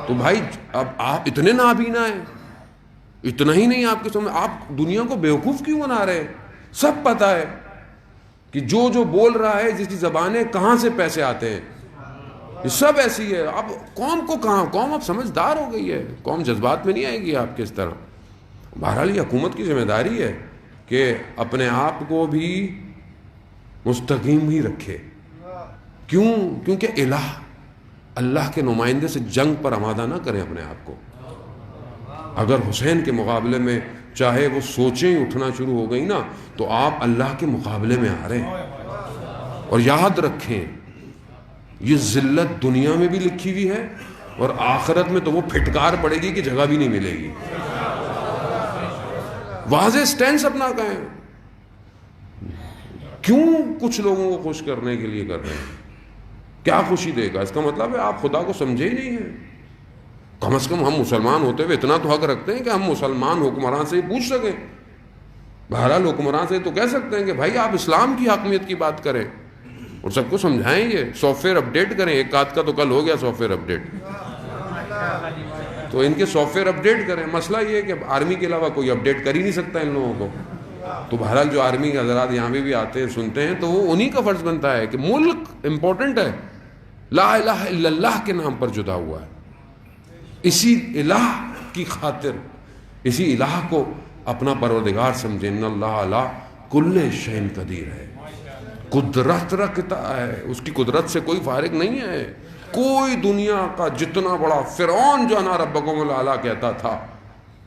تو بھائی اب آپ اتنے نابینا ہیں، اتنا ہی نہیں آپ کے سامنے، آپ دنیا کو بیوقوف کیوں بنا رہے ہیں؟ سب پتہ ہے کہ جو بول رہا ہے، جس کی زبانیں کہاں سے پیسے آتے ہیں، یہ سب ایسی ہے. اب قوم کو کہاں، قوم اب سمجھدار ہو گئی ہے، قوم جذبات میں نہیں آئے گی آپ کے اس طرح. بہرحال یہ حکومت کی ذمہ داری ہے کہ اپنے آپ کو بھی مستقیم ہی رکھے. کیوں؟ کیونکہ اللہ کے نمائندے سے جنگ پر آمادہ نہ کریں اپنے آپ کو. اگر حسین کے مقابلے میں چاہے وہ سوچیں اٹھنا شروع ہو گئی نا، تو آپ اللہ کے مقابلے میں آ رہے ہیں. اور یاد رکھیں یہ ذلت دنیا میں بھی لکھی ہوئی ہے اور آخرت میں تو وہ پھٹکار پڑے گی کہ جگہ بھی نہیں ملے گی. واضح سٹینس اپنا کہیں. کیوں کچھ لوگوں کو خوش کرنے کے لیے کر رہے ہیں؟ کیا خوشی دے گا؟ اس کا مطلب ہے آپ خدا کو سمجھے ہی نہیں ہیں. کم از کم ہم مسلمان ہوتے ہوئے اتنا تو حق رکھتے ہیں کہ ہم مسلمان حکمران سے پوچھ سکیں. بہرحال حکمران سے تو کہہ سکتے ہیں کہ بھائی آپ اسلام کی حاکمیت کی بات کریں اور سب کو سمجھائیں. یہ سافٹ ویئر اپڈیٹ کریں. ایک آدھ کا تو کل ہو گیا سافٹ ویئر اپڈیٹ, تو ان کے سافٹ ویئر اپڈیٹ کریں. مسئلہ یہ ہے کہ آرمی کے علاوہ کوئی اپڈیٹ کر ہی نہیں سکتا ان لوگوں کو. تو بہرحال جو آرمی کے حضرات یہاں بھی آتے ہیں سنتے ہیں تو وہ انہی کا فرض بنتا ہے کہ ملک امپورٹنٹ ہے, لا الہ الا اللہ کے نام پر جدا ہوا ہے. اسی الہ کی خاطر اسی الہ کو اپنا پروردگار سمجھیں. ان اللہ علی کل شیء قدیر ہے, قدرت رکھتا ہے, اس کی قدرت سے کوئی فارغ نہیں ہے. کوئی دنیا کا جتنا بڑا فرعون جو انا ربکم الاعلی کہتا تھا,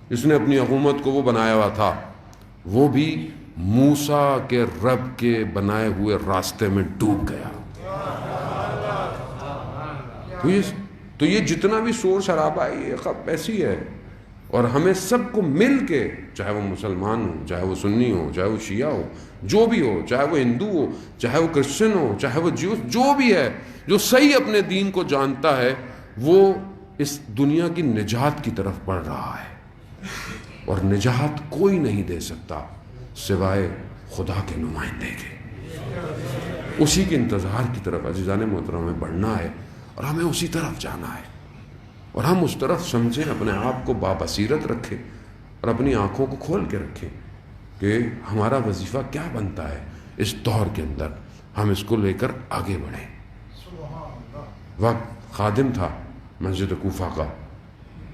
جس نے اپنی حکومت کو وہ بنایا ہوا تھا, وہ بھی موسیٰ کے رب کے بنائے ہوئے راستے میں ڈوب گیا. تو یہ جتنا بھی شور شرابہ ہے یہ خب ایسی ہے. اور ہمیں سب کو مل کے, چاہے وہ مسلمان ہو, چاہے وہ سنی ہو, چاہے وہ شیعہ ہو, جو بھی ہو, چاہے وہ ہندو ہو, چاہے وہ کرسچن ہو, چاہے وہ جیوس, جو بھی ہے جو صحیح اپنے دین کو جانتا ہے وہ اس دنیا کی نجات کی طرف بڑھ رہا ہے. اور نجات کوئی نہیں دے سکتا سوائے خدا کے نمائندے کے. اسی کے انتظار کی طرف عزیزان محترم میں بڑھنا ہے اور ہمیں اسی طرف جانا ہے. اور ہم اس طرف سمجھیں, اپنے آپ کو بابصیرت رکھیں اور اپنی آنکھوں کو کھول کے رکھیں کہ ہمارا وظیفہ کیا بنتا ہے اس دور کے اندر. ہم اس کو لے کر آگے بڑھیں. وقت خادم تھا مسجد کوفہ کا,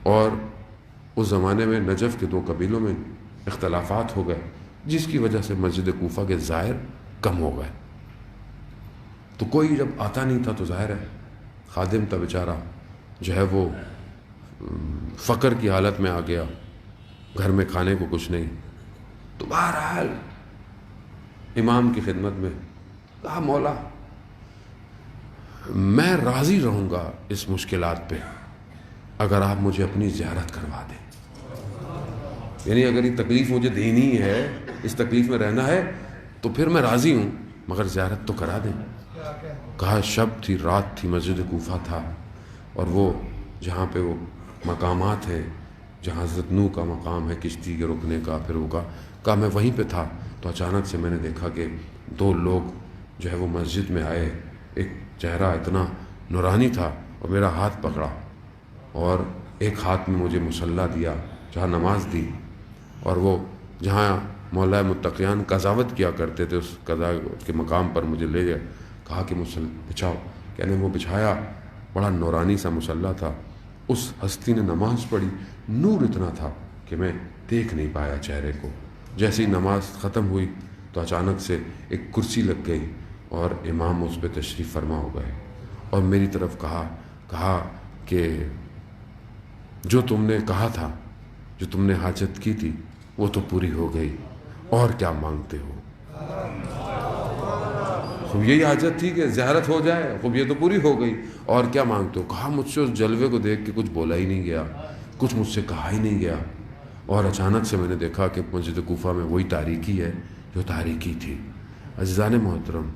اور اس زمانے میں نجف کے 2 قبیلوں میں اختلافات ہو گئے, جس کی وجہ سے مسجد کوفہ کے زائر کم ہو گئے. تو کوئی جب آتا نہیں تھا تو ظاہر ہے خادم تھا بیچارہ, جو ہے وہ فقر کی حالت میں آ گیا, گھر میں کھانے کو کچھ نہیں. تو بہرحال امام کی خدمت میں کہا, مولا میں راضی رہوں گا اس مشکلات پہ اگر آپ مجھے اپنی زیارت کروا دیں. یعنی اگر یہ تکلیف مجھے دینی ہے, اس تکلیف میں رہنا ہے, تو پھر میں راضی ہوں, مگر زیارت تو کرا دیں. کہا شب تھی, رات تھی, مسجد کوفہ تھا, اور وہ جہاں پہ وہ مقامات ہیں, جہاں حضرت نوح کا مقام ہے کشتی کے رکنے کا, پھر وہ کہا میں وہیں پہ تھا. تو اچانک سے میں نے دیکھا کہ 2 لوگ جو ہے وہ مسجد میں آئے. ایک چہرہ اتنا نورانی تھا اور میرا ہاتھ پکڑا, اور ایک ہاتھ میں مجھے مصلی دیا جہاں نماز دی, اور وہ جہاں مولا متقیان قضاوت کیا کرتے تھے اس قضا کے مقام پر مجھے لے گئے. کہا کہ بچھاؤ, کہنے وہ بچھایا. بڑا نورانی سا مصلی تھا. اس ہستی نے نماز پڑھی, نور اتنا تھا کہ میں دیکھ نہیں پایا چہرے کو. جیسے ہی نماز ختم ہوئی تو اچانک سے ایک کرسی لگ گئی اور امام اس پہ تشریف فرما ہو گئے, اور میری طرف کہا کہ جو تم نے کہا تھا, جو تم نے حاجت کی تھی وہ تو پوری ہو گئی, اور کیا مانگتے ہو. خوب یہی حاجت تھی کہ زیارت ہو جائے, خوب یہ تو پوری ہو گئی, اور کیا مانگتے ہو. کہا مجھ سے اس جلوے کو دیکھ کے کچھ بولا ہی نہیں گیا, کچھ مجھ سے کہا ہی نہیں گیا. اور اچانک سے میں نے دیکھا کہ مسجد کوفہ میں وہی تاریکی ہے جو تاریکی تھی. عزیزان محترم,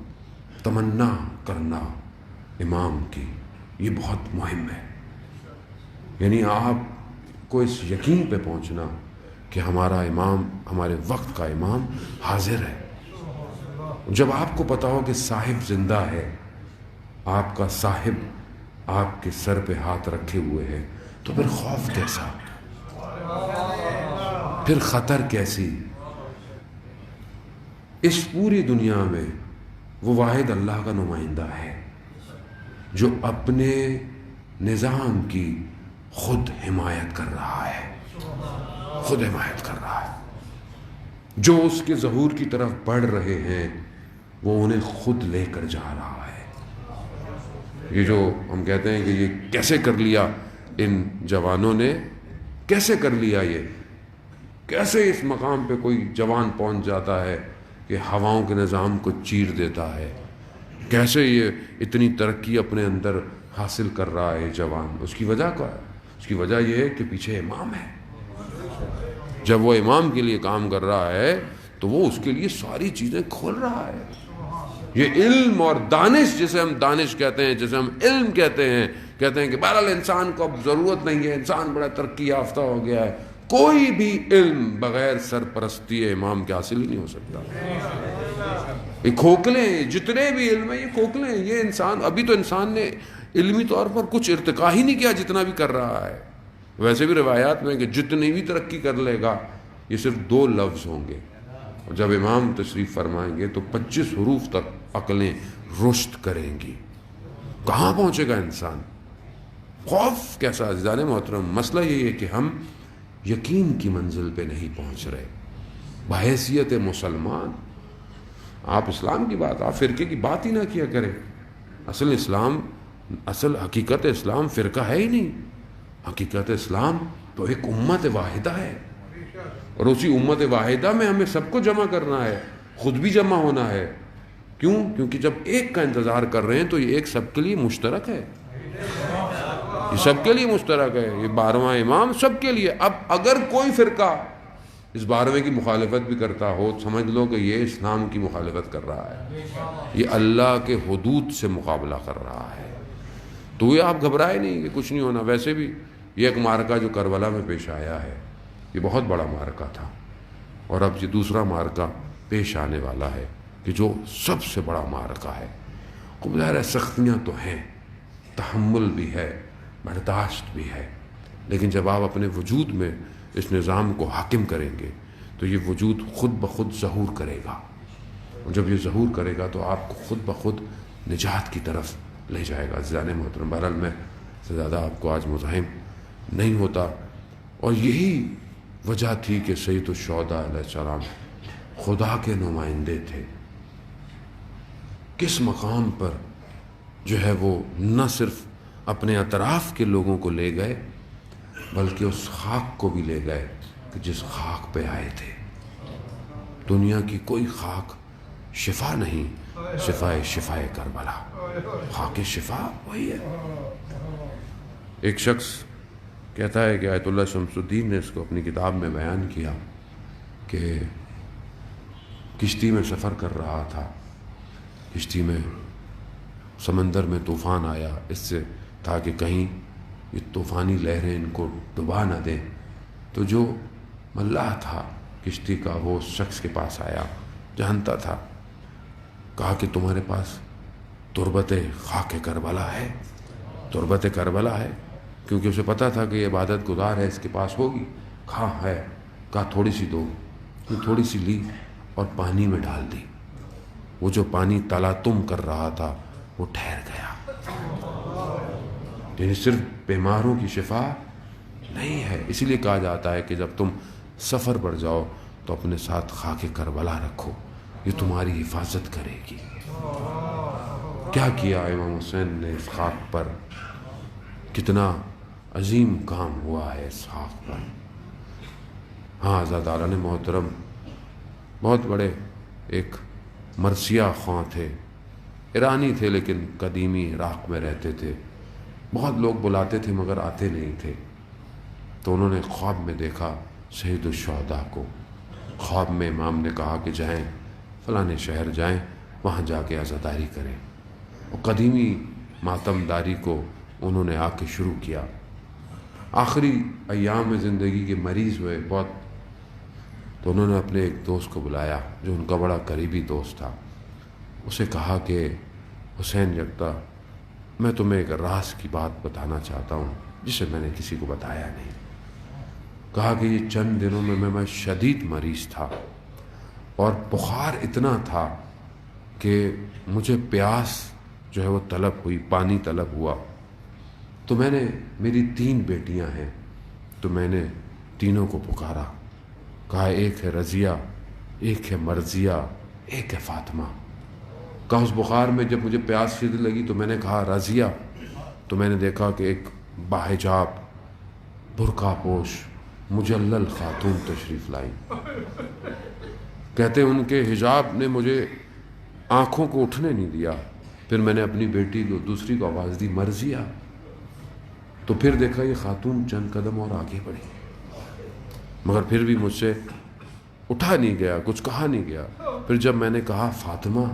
تمنا کرنا امام کی یہ بہت مہم ہے. یعنی آپ کو اس یقین پہ پہنچنا کہ ہمارا امام, ہمارے وقت کا امام حاضر ہے. جب آپ کو پتا ہو کہ صاحب زندہ ہے, آپ کا صاحب آپ کے سر پہ ہاتھ رکھے ہوئے ہے, تو پھر خوف کیسا, پھر خطر کیسی. اس پوری دنیا میں وہ واحد اللہ کا نمائندہ ہے جو اپنے نظام کی خود حمایت کر رہا ہے, خود حمایت کر رہا ہے. جو اس کے ظہور کی طرف بڑھ رہے ہیں وہ انہیں خود لے کر جا رہا ہے. یہ جو ہم کہتے ہیں کہ یہ کیسے کر لیا ان جوانوں نے, کیسے کر لیا, یہ کیسے اس مقام پہ کوئی جوان پہنچ جاتا ہے کہ ہواؤں کے نظام کو چیر دیتا ہے, کیسے یہ اتنی ترقی اپنے اندر حاصل کر رہا ہے جوان؟ اس کی وجہ کیا ہے؟ اس کی وجہ یہ ہے کہ پیچھے امام ہے۔ جب وہ امام کے لیے کام کر رہا ہے تو وہ اس کے لیے ساری چیزیں کھول رہا ہے۔ یہ علم اور دانش، جسے ہم دانش کہتے ہیں، جسے ہم علم کہتے ہیں کہ بہرحال انسان کو اب ضرورت نہیں ہے، انسان بڑا ترقی یافتہ ہو گیا ہے۔ کوئی بھی علم بغیر سرپرستی امام کے حاصل ہی نہیں ہو سکتا۔ یہ کھوکھلے ہیں، جتنے بھی علم ہیں یہ کھوکھلے ہیں۔ یہ انسان، ابھی تو انسان نے علمی طور پر کچھ ارتقا ہی نہیں کیا جتنا بھی کر رہا ہے۔ ویسے بھی روایات میں کہ جتنی بھی ترقی کر لے گا یہ صرف 2 لفظ ہوں گے، اور جب امام تشریف فرمائیں گے تو 25 حروف تک عقلیں رشد کریں گی۔ کہاں پہنچے گا انسان؟ خوف کیسا عزیزان محترم؟ مسئلہ یہ ہے کہ ہم یقین کی منزل پہ نہیں پہنچ رہے۔ بحیثیت مسلمان آپ اسلام کی بات، آپ فرقے کی بات ہی نہ کیا کریں۔ اصل حقیقت اسلام فرقہ ہے ہی نہیں۔ حقیقت اسلام تو ایک امت واحدہ ہے، اور اسی امت واحدہ میں ہمیں سب کو جمع کرنا ہے، خود بھی جمع ہونا ہے۔ کیوں؟ کیونکہ جب ایک کا انتظار کر رہے ہیں تو یہ ایک سب کے لیے مشترک ہے، یہ سب کے لیے مشترک ہے۔ یہ 12واں امام سب کے لیے۔ اب اگر کوئی فرقہ اس 12ویں کی مخالفت بھی کرتا ہو، سمجھ لو کہ یہ اسلام کی مخالفت کر رہا ہے، یہ اللہ کے حدود سے مقابلہ کر رہا ہے۔ تو یہ آپ گھبرائے نہیں کہ کچھ نہیں ہونا۔ ویسے بھی یہ ایک معرکہ جو کربلا میں پیش آیا ہے یہ بہت بڑا معرکہ تھا، اور اب یہ دوسرا معرکہ پیش آنے والا ہے کہ جو سب سے بڑا معرکہ ہے۔ ظاہر ہے سختیاں تو ہیں، تحمل بھی ہے، برداشت بھی ہے، لیکن جب آپ اپنے وجود میں اس نظام کو حاکم کریں گے تو یہ وجود خود بخود ظہور کرے گا، اور جب یہ ظہور کرے گا تو آپ کو خود بخود نجات کی طرف لے جائے گا۔ عزیزان محترم، بہرحال میں سے زیادہ آپ کو آج مزاحم نہیں ہوتا، اور یہی وجہ تھی کہ سید الشہداء علیہ السلام خدا کے نمائندے تھے۔ کس مقام پر جو ہے وہ نہ صرف اپنے اطراف کے لوگوں کو لے گئے بلکہ اس خاک کو بھی لے گئے کہ جس خاک پہ آئے تھے۔ دنیا کی کوئی خاک شفا نہیں سوائے شفائے کربلا۔ خاک شفا وہی ہے۔ ایک شخص کہتا ہے کہ آیت اللہ شمس الدین نے اس کو اپنی کتاب میں بیان کیا کہ کشتی میں سفر کر رہا تھا، کشتی میں سمندر میں طوفان آیا، اس سے تھا کہ کہیں یہ طوفانی لہریں ان کو ڈبا نہ دیں، تو جو ملاح تھا کشتی کا وہ اس شخص کے پاس آیا، جانتا تھا، کہا کہ تمہارے پاس تربت خاک کربلا ہے؟ تربت کربلا ہے؟ کیونکہ اسے پتا تھا کہ یہ عبادت گزار ہے، اس کے پاس ہوگی۔ کہا ہے۔ کہا تھوڑی سی دو۔ تھوڑی سی لی اور پانی میں ڈال دی۔ وہ جو پانی تلاتم کر رہا تھا وہ ٹھہر گیا۔ یعنی صرف بیماروں کی شفا نہیں ہے، اسی لیے کہا جاتا ہے کہ جب تم سفر پر جاؤ تو اپنے ساتھ خاک کربلا رکھو، یہ تمہاری حفاظت کرے گی۔ کیا کیا امام حسین نے اس خاک پر، کتنا عظیم کام ہوا ہے اس خاک پر۔ ہاں عزیزان محترم، بہت بڑے ایک مرثیہ خواں تھے، ایرانی تھے لیکن قدیمی عراق میں رہتے تھے۔ بہت لوگ بلاتے تھے مگر آتے نہیں تھے، تو انہوں نے خواب میں دیکھا سید الشہداء کو۔ خواب میں امام نے کہا کہ جائیں فلاں شہر جائیں، وہاں جا کے عزاداری کریں، اور قدیمی ماتم داری کو انہوں نے آ کے شروع کیا۔ آخری ایام میں زندگی کے مریض ہوئے بہت، تو انہوں نے اپنے ایک دوست کو بلایا جو ان کا بڑا قریبی دوست تھا۔ اسے کہا کہ حسین یکتا، میں تمہیں ایک راز کی بات بتانا چاہتا ہوں جسے میں نے کسی کو بتایا نہیں۔ کہا کہ یہ چند دنوں میں شدید مریض تھا، اور بخار اتنا تھا کہ مجھے پیاس جو ہے وہ طلب ہوئی، پانی طلب ہوا، تو میں نے، میری 3 بیٹیاں ہیں، تو میں نے تینوں کو پکارا۔ کہا ایک ہے رضیہ، ایک ہے مرضیہ، ایک ہے فاطمہ۔ کہا اس بخار میں جب مجھے پیاس شدید لگی تو میں نے کہا رضیہ، تو میں نے دیکھا کہ ایک باحجاب برقع پوش مجلل خاتون تشریف لائی۔ کہتے ان کے حجاب نے مجھے آنکھوں کو اٹھنے نہیں دیا، پھر میں نے اپنی بیٹی کو دوسری کو آواز دی، مرضیہ، تو پھر دیکھا یہ خاتون چند قدم اور آگے بڑھی، مگر پھر بھی مجھ سے اٹھا نہیں گیا، کچھ کہا نہیں گیا۔ پھر جب میں نے کہا فاطمہ،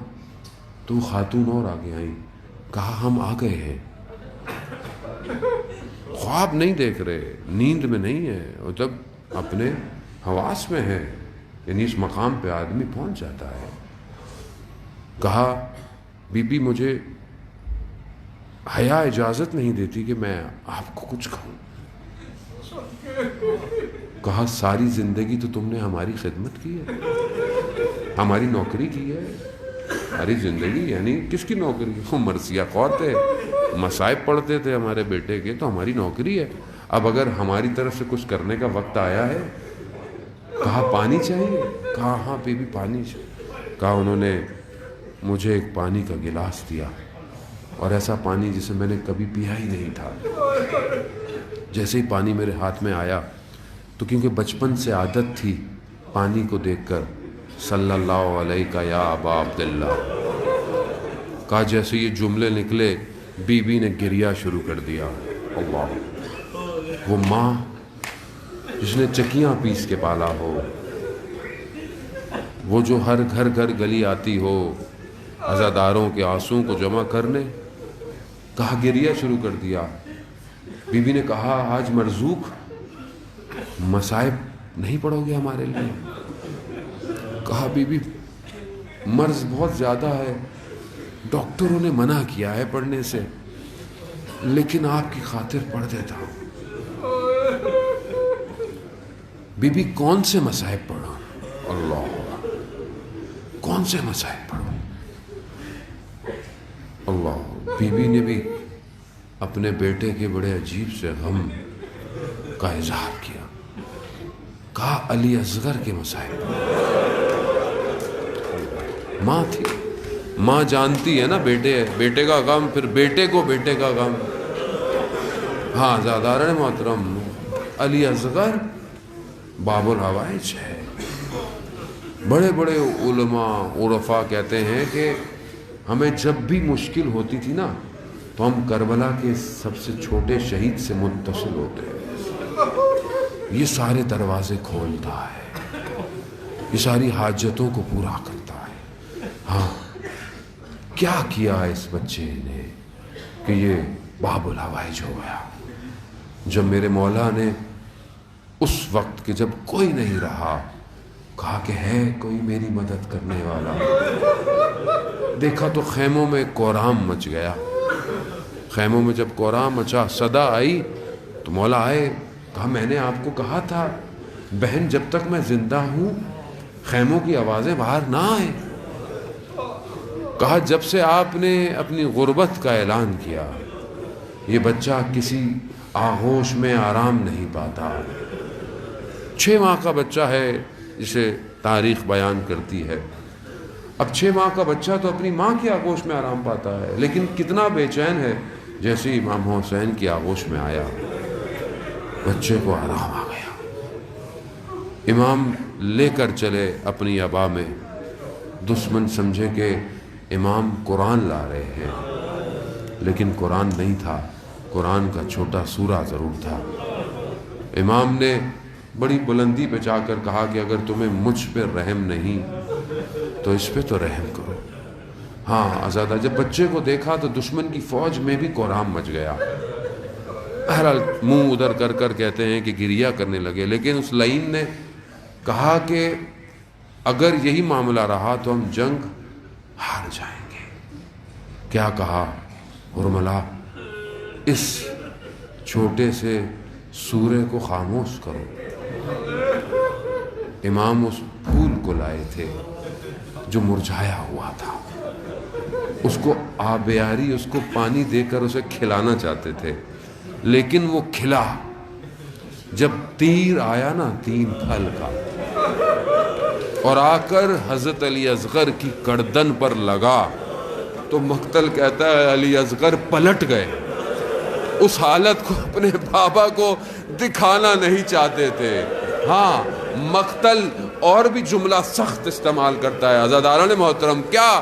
تو وہ خاتون اور آگے آئیں، کہا ہم آ گئے ہیں، خواب نہیں دیکھ رہے، نیند میں نہیں ہے، اور جب اپنے حواس میں ہے، یعنی اس مقام پہ آدمی پہنچ جاتا ہے۔ کہا بی بی مجھے حیا اجازت نہیں دیتی کہ میں آپ کو کچھ کہوں۔ کہا ساری زندگی تو تم نے ہماری خدمت کی ہے، ہماری نوکری کی ہے، ساری زندگی، یعنی کس کی نوکری؟ وہ مرثیہ خور تھے، مصائب پڑھتے تھے ہمارے بیٹے کے، تو ہماری نوکری ہے۔ اب اگر ہماری طرف سے کچھ کرنے کا وقت آیا ہے، کہا پانی چاہیے؟ کہا ہاں بی بی پانی چاہیے۔ کہا انہوں نے مجھے ایک پانی کا گلاس دیا، اور ایسا پانی جسے میں نے کبھی پیا ہی نہیں تھا۔ جیسے ہی پانی میرے ہاتھ میں آیا تو کیونکہ بچپن سے عادت تھی پانی کو دیکھ کر صلی اللہ علیہ یا ابا عبداللہ، کہا جیسے یہ جملے نکلے بی بی نے گریہ شروع کر دیا۔ اللہ، وہ ماں جس نے چکیاں پیس کے پالا ہو، وہ جو ہر گھر گھر گلی آتی ہو عزاداروں کے آنسوؤں کو جمع کرنے، کہا گریہ شروع کر دیا۔ بی بی نے کہا آج مرزوق مصائب نہیں پڑھو گے ہمارے لیے؟ کہا بی بی مرض بہت زیادہ ہے، ڈاکٹروں نے منع کیا ہے پڑھنے سے، لیکن آپ کی خاطر پڑھ دیتا ہوں۔ بی بی کون سے مصائب پڑھو؟ اللہ، کون سے مصائب پڑھو؟ اللہ، بی بی نے بھی اپنے بیٹے کے بڑے عجیب سے غم کا اظہار کیا، کہا علی اصغر کے مصائب۔ ماں تھی، ماں جانتی ہے نا بیٹے کا غم، پھر بیٹے کو بیٹے کا غم۔ ہاں زادارن محترم، علی اصغر باب الحوائج ہے۔ بڑے بڑے علماء عرفاء کہتے ہیں کہ ہمیں جب بھی مشکل ہوتی تھی نا تو ہم کربلا کے سب سے چھوٹے شہید سے متصل ہوتے ہیں، یہ سارے دروازے کھولتا ہے، یہ ساری حاجتوں کو پورا کرتا ہے۔ ہاں کیا کیا اس بچے نے کہ یہ باب الحوائج ہو گیا؟ جب میرے مولا نے اس وقت کہ جب کوئی نہیں رہا کہا کہ ہے کوئی میری مدد کرنے والا، دیکھا تو خیموں میں کورام مچ گیا۔ خیموں میں جب کورام مچا، صدا آئی تو مولا آئے، کہا میں نے آپ کو کہا تھا بہن جب تک میں زندہ ہوں خیموں کی آوازیں باہر نہ آئیں۔ کہا جب سے آپ نے اپنی غربت کا اعلان کیا یہ بچہ کسی آغوش میں آرام نہیں پاتا۔ 6 ماہ کا بچہ ہے جسے تاریخ بیان کرتی ہے۔ اب 6 ماہ کا بچہ تو اپنی ماں کی آغوش میں آرام پاتا ہے، لیکن کتنا بے چین ہے جیسے امام حسین کی آغوش میں آیا بچے کو آرام آ گیا۔ امام لے کر چلے اپنی ابا میں، دشمن سمجھے کہ امام قرآن لا رہے ہیں، لیکن قرآن نہیں تھا، قرآن کا چھوٹا سورہ ضرور تھا۔ امام نے بڑی بلندی پہ جا کر کہا کہ اگر تمہیں مجھ پہ رحم نہیں تو اس پہ تو رحم کرو۔ ہاں آزادہ جب بچے کو دیکھا تو دشمن کی فوج میں بھی کورام مچ گیا۔ بہرحال منہ ادھر کر کر کہتے ہیں کہ گریہ کرنے لگے، لیکن اس لعین نے کہا کہ اگر یہی معاملہ رہا تو ہم جنگ ہار جائیں گے۔ کیا کہا؟ حرملا اس چھوٹے سے سورے کو خاموش کرو۔ امام اس پھول کو لائے تھے جو مرجھایا ہوا تھا، اس کو آبیاری، اس کو پانی دے کر اسے کھلانا چاہتے تھے، لیکن وہ کھلا۔ جب تیر آیا نا 3 پھل کا اور آ کر حضرت علی اصغر کی گردن پر لگا تو مقتل کہتا ہے علی اصغر پلٹ گئے۔ اس حالت کو اپنے بابا کو دکھانا نہیں چاہتے تھے۔ ہاں مقتل اور بھی جملہ سخت استعمال کرتا ہے عزاداران محترم، کیا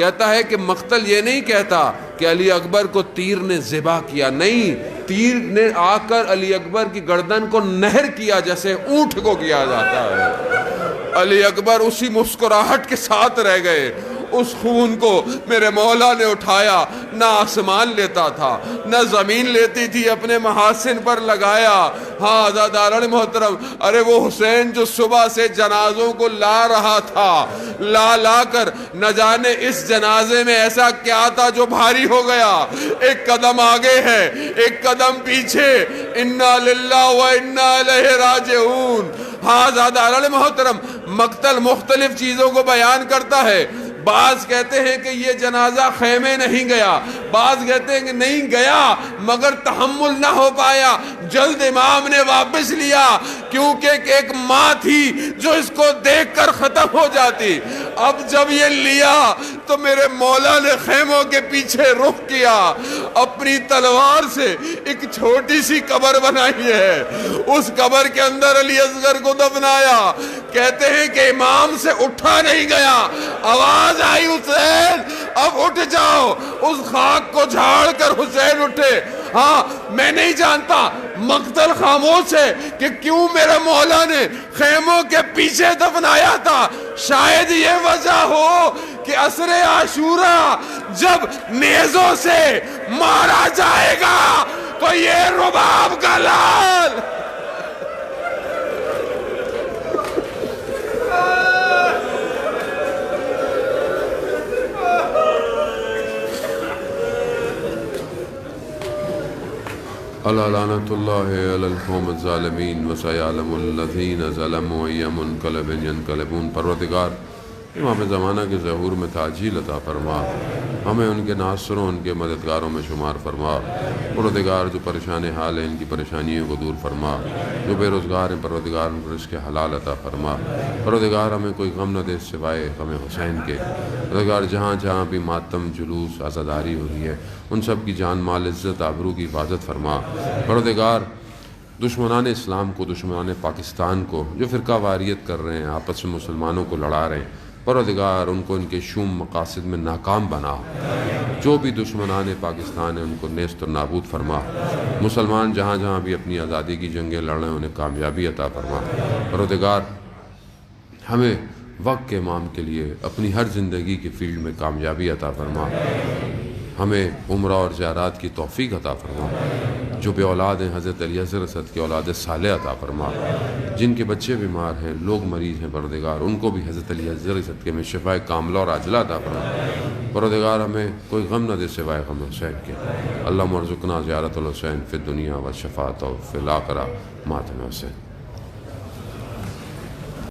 کہتا ہے کہ مقتل یہ نہیں کہتا کہ علی اکبر کو تیر نے ذبح کیا، نہیں، تیر نے آ کر علی اکبر کی گردن کو نہر کیا جیسے اونٹ کو کیا جاتا ہے۔ علی اکبر اسی مسکراہٹ کے ساتھ رہ گئے۔ اس خون کو میرے مولا نے اٹھایا، نہ آسمان لیتا تھا نہ زمین لیتی تھی، اپنے محاسن پر لگایا۔ ہاں عزاداران محترم، ارے وہ حسین جو صبح سے جنازوں کو لا رہا تھا، لا کر نہ جانے اس جنازے میں ایسا کیا تھا جو بھاری ہو گیا۔ ایک قدم آگے ہے، ایک قدم پیچھے، انا للہ و انا الیہ راجعون۔ ہاں عزاداران محترم، مقتل مختلف چیزوں کو بیان کرتا ہے۔ بعض کہتے ہیں کہ یہ جنازہ خیمے نہیں گیا، بعض کہتے ہیں کہ نہیں گیا مگر تحمل نہ ہو پایا، جلد امام نے واپس لیا، کیونکہ ایک ماں تھی جو اس کو دیکھ کر ختم ہو جاتی۔ اب جب یہ لیا تو میرے مولا نے خیموں کے پیچھے رخ کیا، اپنی تلوار سے ایک چھوٹی سی قبر بنائی ہے، اس قبر کے اندر علی اصغر کو دفنایا۔ کہتے ہیں کہ امام سے اٹھا نہیں گیا، آواز آئی حسین اب اٹھ جاؤ، اس خاک کو جھاڑ کر حسین اٹھے۔ ہاں میں نہیں جانتا مقتل خاموش ہے کہ کیوں میرے مولا نے خیموں کے پیچھے دفنایا تھا۔ شاید یہ وجہ ہو کہ عصر عاشورہ جب نیزوں سے مارا جائے گا تو یہ رباب کا لال الا لعنت اللہ علی القوم الظالمین وسیعلم الذین ظلموا ای منقلب ینقلبون۔ پروردگار امام زمانہ کے ظہور میں تعجیل عطا فرما، ہمیں ان کے ناصروں ان کے مددگاروں میں شمار فرما۔ پروردگار جو پریشان حال ہیں ان کی پریشانیوں کو دور فرما، جو بے روزگار ہیں پروردگار ان کو رزق حلال عطا فرما۔ پروردگار ہمیں کوئی غم نہ دے سوائے غم حسین کے۔ پروردگار جہاں جہاں بھی ماتم، جلوس، عزاداری ہو رہی ہے ان سب کی جان مال عزت آبرو کی حفاظت فرما۔ پروردگار دشمنان اسلام کو، دشمنان پاکستان کو جو فرقہ واریت کر رہے ہیں، آپس میں مسلمانوں کو لڑا رہے ہیں، پروردگار ان کو ان کے شوم مقاصد میں ناکام بنا۔ جو بھی دشمنان پاکستان ہیں ان کو نیست و نابود فرما۔ مسلمان جہاں جہاں بھی اپنی آزادی کی جنگیں لڑ رہے ہیں انہیں کامیابی عطا فرما۔ پروردگار ہمیں وقت کے امام کے لیے اپنی ہر زندگی کی فیلڈ میں کامیابی عطا فرما۔ ہمیں عمرہ اور زیارات کی توفیق عطا فرما۔ جو بے اولاد ہیں حضرت علی اصغر اسد کے اولاد صالح عطا فرما۔ جن کے بچے بیمار ہیں، لوگ مریض ہیں، پروردگار ان کو بھی حضرت علی اصغر اسد کے میں شفائے کاملہ اور عاجلہ عطا فرما۔ پروردگار ہمیں کوئی غم نہ دے سوائے غم حسین کے۔ اللہم ارزقنا زیارت الحسین فی الدنیا و شفاعتہ فی الآخرہ ماتم حسین۔